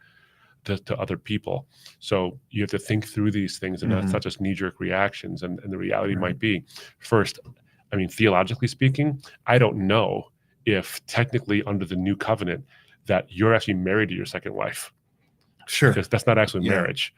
to other people. So you have to think through these things, and that's not just knee-jerk reactions. And the reality might be, first, I mean, theologically speaking, I don't know if technically under the new covenant that you're actually married to your second wife. Sure. Because that's not actually marriage.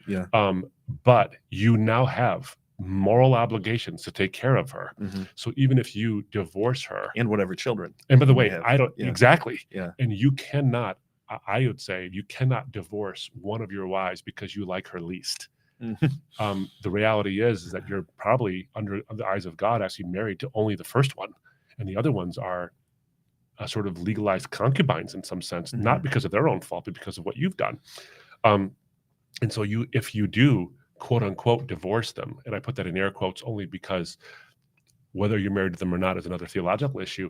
But you now have moral obligations to take care of her. So even if you divorce her, and whatever children, and by the way, I don't exactly. And you cannot, I would say, you cannot divorce one of your wives because you like her least. The reality is that you're probably, under the eyes of God, actually married to only the first one, and the other ones are sort of legalized concubines in some sense, not because of their own fault, but because of what you've done. And so if you do, quote unquote, divorce them, and I put that in air quotes only because whether you're married to them or not is another theological issue,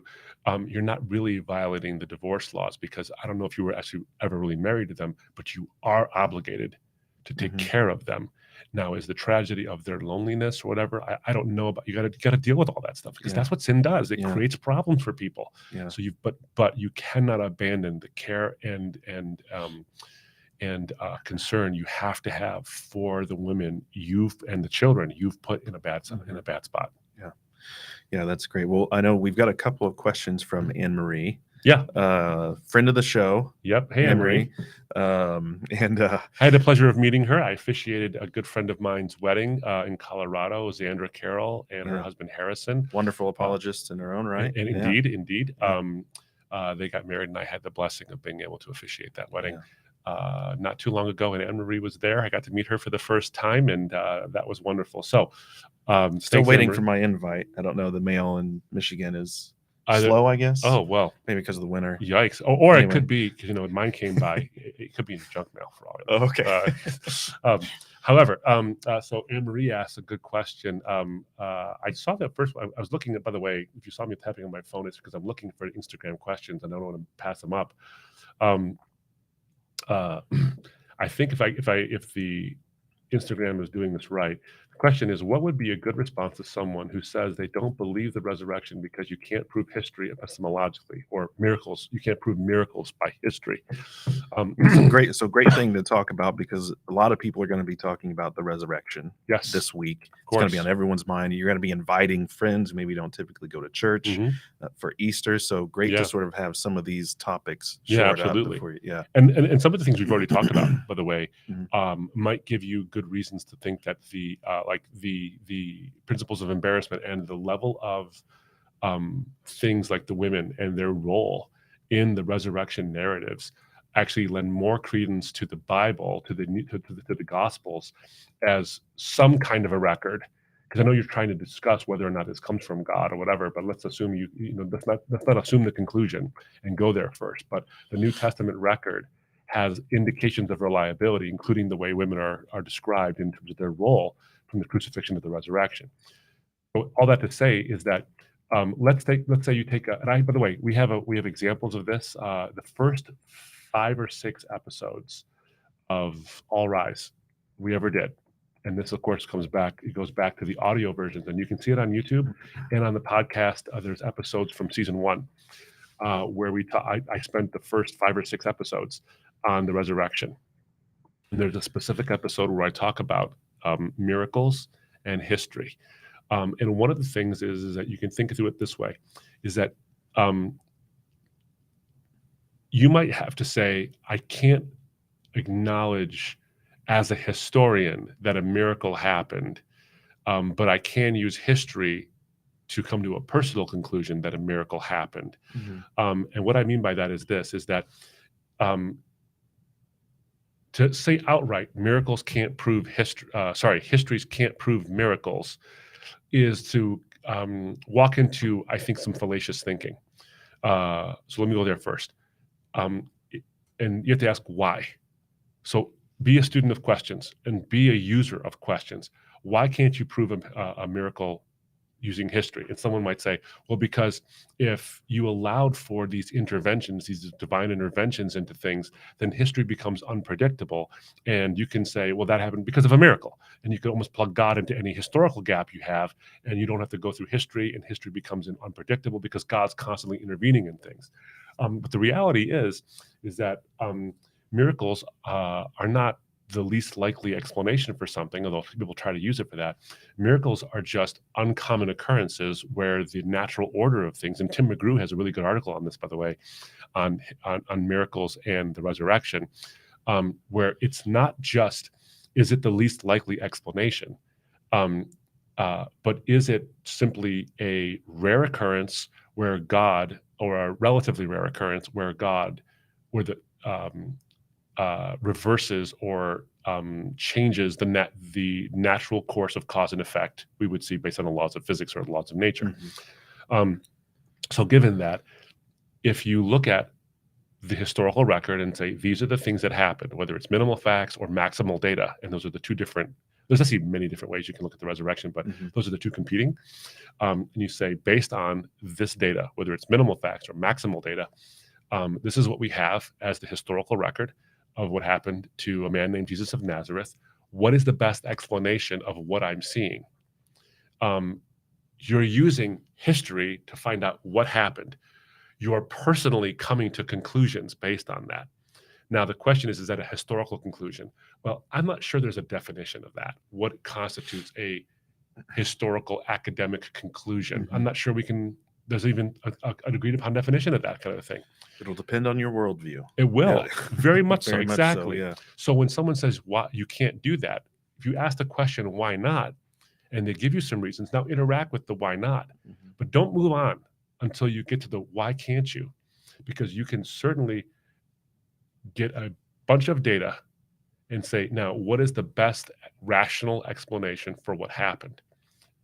you're not really violating the divorce laws, because I don't know if you were actually ever really married to them, but you are obligated to take care of them. Now, is the tragedy of their loneliness or whatever, I don't know about. You got to deal with all that stuff, because that's what sin does. It creates problems for people. So but you cannot abandon the care and concern you have to have for the women and the children you've put in a bad spot. Yeah, that's great. Well, I know we've got a couple of questions from Anne-Marie. Friend of the show. Yep. Hey, Anne-Marie. I had the pleasure of meeting her. I officiated a good friend of mine's wedding in Colorado, Xandra Carroll and her husband Harrison. Wonderful apologists in their own right. And indeed. They got married, and I had the blessing of being able to officiate that wedding not too long ago, and Anne-Marie was there. I got to meet her for the first time, and that was wonderful. So still waiting for my invite. I don't know. The mail in Michigan is slow, I guess. Oh, well. Maybe because of the winter. Yikes. Or anyway. It could be, because mine came by. It could be in the junk mail for all I know. Okay. However, so Anne-Marie asked a good question. I saw that first. I was looking at, by the way, if you saw me tapping on my phone, it's because I'm looking for Instagram questions, and I don't want to pass them up. I think if the Instagram is doing this right, the question is, what would be a good response to someone who says they don't believe the resurrection because you can't prove history epistemologically, or miracles? You can't prove miracles by history. Great thing to talk about, because a lot of people are going to be talking about the resurrection Yes, this week. of It's going to be course. on everyone's mind. You're going to be inviting friends who maybe don't typically go to church Mhm. for Easter. So great Yeah. to sort of have some of these topics Yeah, shored up absolutely. before you. Yeah. And some of the things we've already talked about, by the way, Mhm. might give you good reasons to think that the principles of embarrassment and the level of things like the women and their role in the resurrection narratives actually lend more credence to the Bible, to the Gospels, as some kind of a record. Because I know you're trying to discuss whether or not this comes from God or whatever, but let's assume let's not assume the conclusion and go there first. But the New Testament record has indications of reliability, including the way women are described in terms of their role from the crucifixion to the resurrection. So all that to say is that let's say you take by the way, we have examples of this. The first 5 or 6 episodes of All Rise we ever did, and this of course goes back to the audio versions, and you can see it on YouTube and on the podcast. There's episodes from season 1 where I spent the first 5 or 6 episodes on the resurrection. And there's a specific episode where I talk about miracles and history. And one of the things is that you can think through it this way, is that you might have to say, I can't acknowledge as a historian that a miracle happened, but I can use history to come to a personal conclusion that a miracle happened. Mhm. And what I mean by that is this, is that to say outright miracles can't prove history, histories can't prove miracles, is to walk into, I think, some fallacious thinking. So let me go there first. And you have to ask why. So be a student of questions and be a user of questions. Why can't you prove a miracle using history? And someone might say, well, because if you allowed for these interventions, these divine interventions into things, then history becomes unpredictable. And you can say, well, that happened because of a miracle. And you can almost plug God into any historical gap you have, and you don't have to go through history, and history becomes unpredictable because God's constantly intervening in things. But the reality is that miracles are not the least likely explanation for something, although people try to use it for that. Miracles are just uncommon occurrences where the natural order of things, and Tim McGrew has a really good article on this, by the way, on miracles and the resurrection, where it's not just, is it the least likely explanation, but is it simply a rare occurrence where God, or a relatively rare occurrence where God, where the reverses or changes the natural course of cause and effect we would see based on the laws of physics or the laws of nature. So given that, if you look at the historical record and say, these are the things that happened, whether it's minimal facts or maximal data, and those are the two different, there's actually many different ways you can look at the resurrection, but those are the two competing. And you say, based on this data, whether it's minimal facts or maximal data, this is what we have as the historical record of what happened to a man named Jesus of Nazareth. What is the best explanation of what I'm seeing? You're using history to find out what happened. You're personally coming to conclusions based on that. Now, the question is that a historical conclusion? Well, I'm not sure there's a definition of that. What constitutes a historical academic conclusion? I'm not sure there's even an agreed upon definition of that kind of thing. It'll depend on your worldview. It will, very much so, Very much so, exactly. yeah. So when someone says, why you can't do that, if you ask the question, why not, and they give you some reasons, now interact with the why not, but don't move on until you get to the why can't you, because you can certainly get a bunch of data and say, now, what is the best rational explanation for what happened?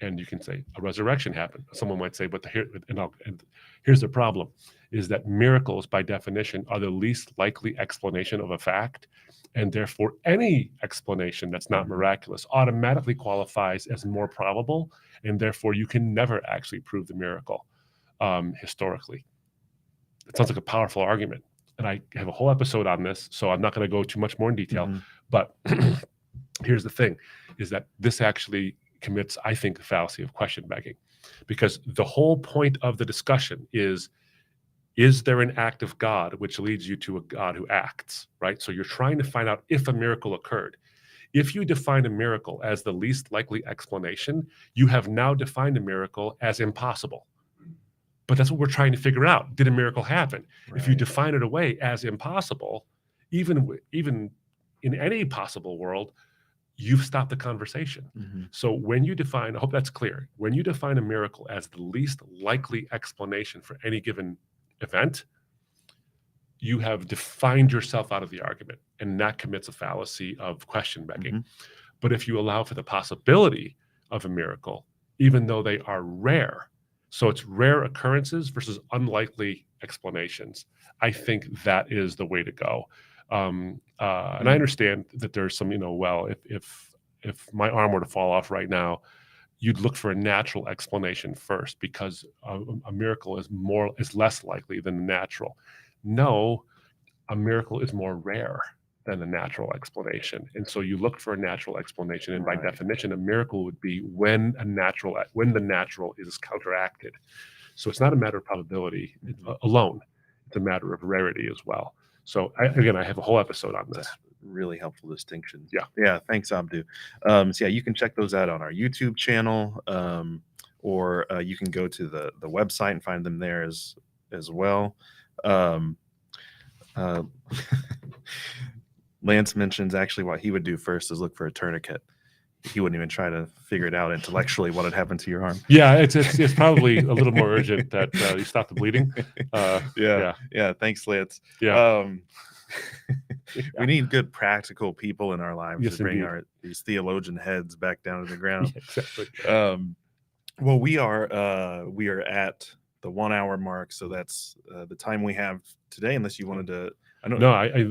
And you can say a resurrection happened. Someone might say, but here's the problem, is that miracles by definition are the least likely explanation of a fact. And therefore any explanation that's not miraculous automatically qualifies as more probable. And therefore you can never actually prove the miracle historically. It sounds like a powerful argument. And I have a whole episode on this, so I'm not going to go too much more in detail. But here's the thing, is that this actually commits, I think, the fallacy of question begging, because the whole point of the discussion is there an act of God which leads you to a God who acts, right? So you're trying to find out if a miracle occurred. If you define a miracle as the least likely explanation, you have now defined a miracle as impossible. But that's what we're trying to figure out. Did a miracle happen? If you Right. define it away as impossible, even in any possible world, you've stopped the conversation. Mhm. So when you define, I hope that's clear, when you define a miracle as the least likely explanation for any given event, you have defined yourself out of the argument, and that commits a fallacy of question begging. Mhm. But if you allow for the possibility of a miracle, even though they are rare, so it's rare occurrences versus unlikely explanations, I think that is the way to go. And I understand that there's some, well, if my arm were to fall off right now, you'd look for a natural explanation first, because a miracle is less likely than a natural. No, a miracle is more rare than a natural explanation. And so you look for a natural explanation. And by Right. definition, a miracle would be when the natural is counteracted. So it's not a matter of probability alone. It's a matter of rarity as well. So I have a whole episode on this. That's really helpful distinction. Yeah. Yeah. Thanks, Abdu. So yeah, you can check those out on our YouTube channel, or you can go to the website and find them there as well. Lance mentions actually what he would do first is look for a tourniquet. He wouldn't even try to figure it out intellectually what had happened to your arm. Yeah, it's probably a little more urgent that you stop the bleeding. Yeah. Thanks, Lance. Yeah. We need good practical people in our lives Yes, to bring indeed. these theologian heads back down to the ground. Yeah, exactly. Well, we are at the 1 hour mark, so that's the time we have today. Unless you wanted to, I don't No, know. I think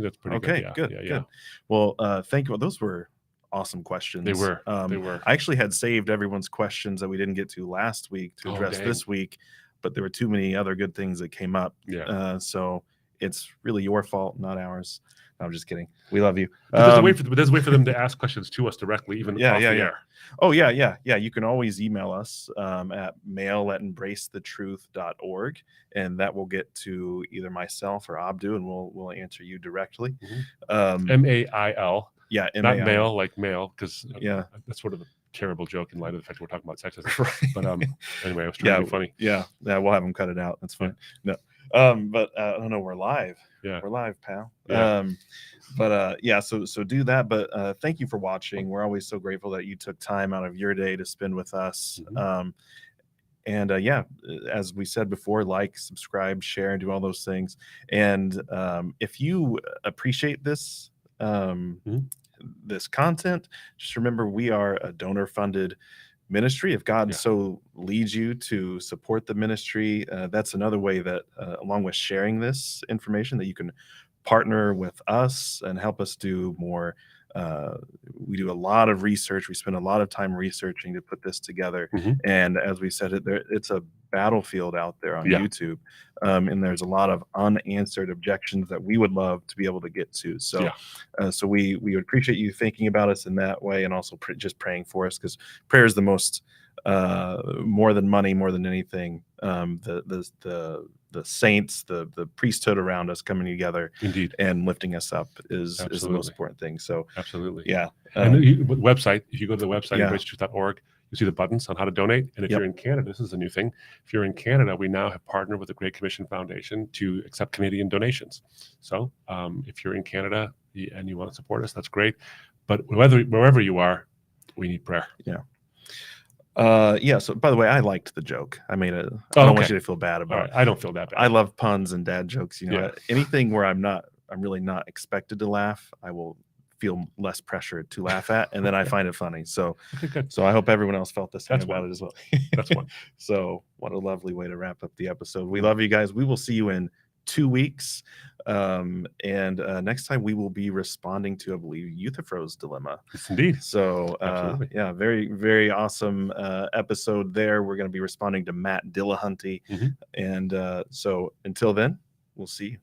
that's pretty Okay, good. good. Yeah. Well, thank you. Those were awesome questions. They were. I actually had saved everyone's questions that we didn't get to last week to address this week, but there were too many other good things that came up. Yeah. So it's really your fault, not ours. No, I'm just kidding. We love you. But there's a way for them to ask questions to us directly, even off the air. Oh, yeah. You can always email us at mail@embracethetruth.org, and that will get to either myself or Abdu, and we'll answer you directly. MAIL. Yeah, not mail like mail, because that's sort of a terrible joke in light of the fact that we're talking about sexism. Right. But anyway, I was trying to be funny. Yeah, we'll have them cut it out. That's fine. No, but I don't know. We're live. Yeah, we're live, pal. Yeah. So do that. But thank you for watching. We're always so grateful that you took time out of your day to spend with us. As we said before, like, subscribe, share, and do all those things. And if you appreciate this this content, just remember we are a donor-funded ministry. If God so leads you to support the ministry, that's another way that, along with sharing this information, that you can partner with us and help us do more. We do a lot of research. We spend a lot of time researching to put this together. And as we said, it's a battlefield out there on YouTube. And there's a lot of unanswered objections that we would love to be able to get to. So, so we would appreciate you thinking about us in that way, and also just praying for us, because prayer is the most, more than money, more than anything. The saints, the priesthood around us coming together, indeed, and lifting us up is the most important thing. So absolutely, yeah. And the website, if you go to the website, embracethetruth.org, you see the buttons on how to donate. And if you're in Canada, this is a new thing. If you're in Canada, we now have partnered with the Great Commission Foundation to accept Canadian donations. So if you're in Canada and you want to support us, that's great. But wherever you are, we need prayer. So by the way, I liked the joke. I made it. I don't want you to feel bad about it. I don't feel that bad. I love puns and dad jokes. Anything where I'm really not expected to laugh, I will feel less pressure to laugh at, and then I find it funny. So, so I hope everyone else felt the same about it as well. That's one. So what a lovely way to wrap up the episode. We love you guys. We will see you in 2 weeks. And next time we will be responding to, I believe, Euthyphro's dilemma. Yes, indeed. So very, very awesome episode there. We're going to be responding to Matt Dillahunty. And so until then, we'll see you.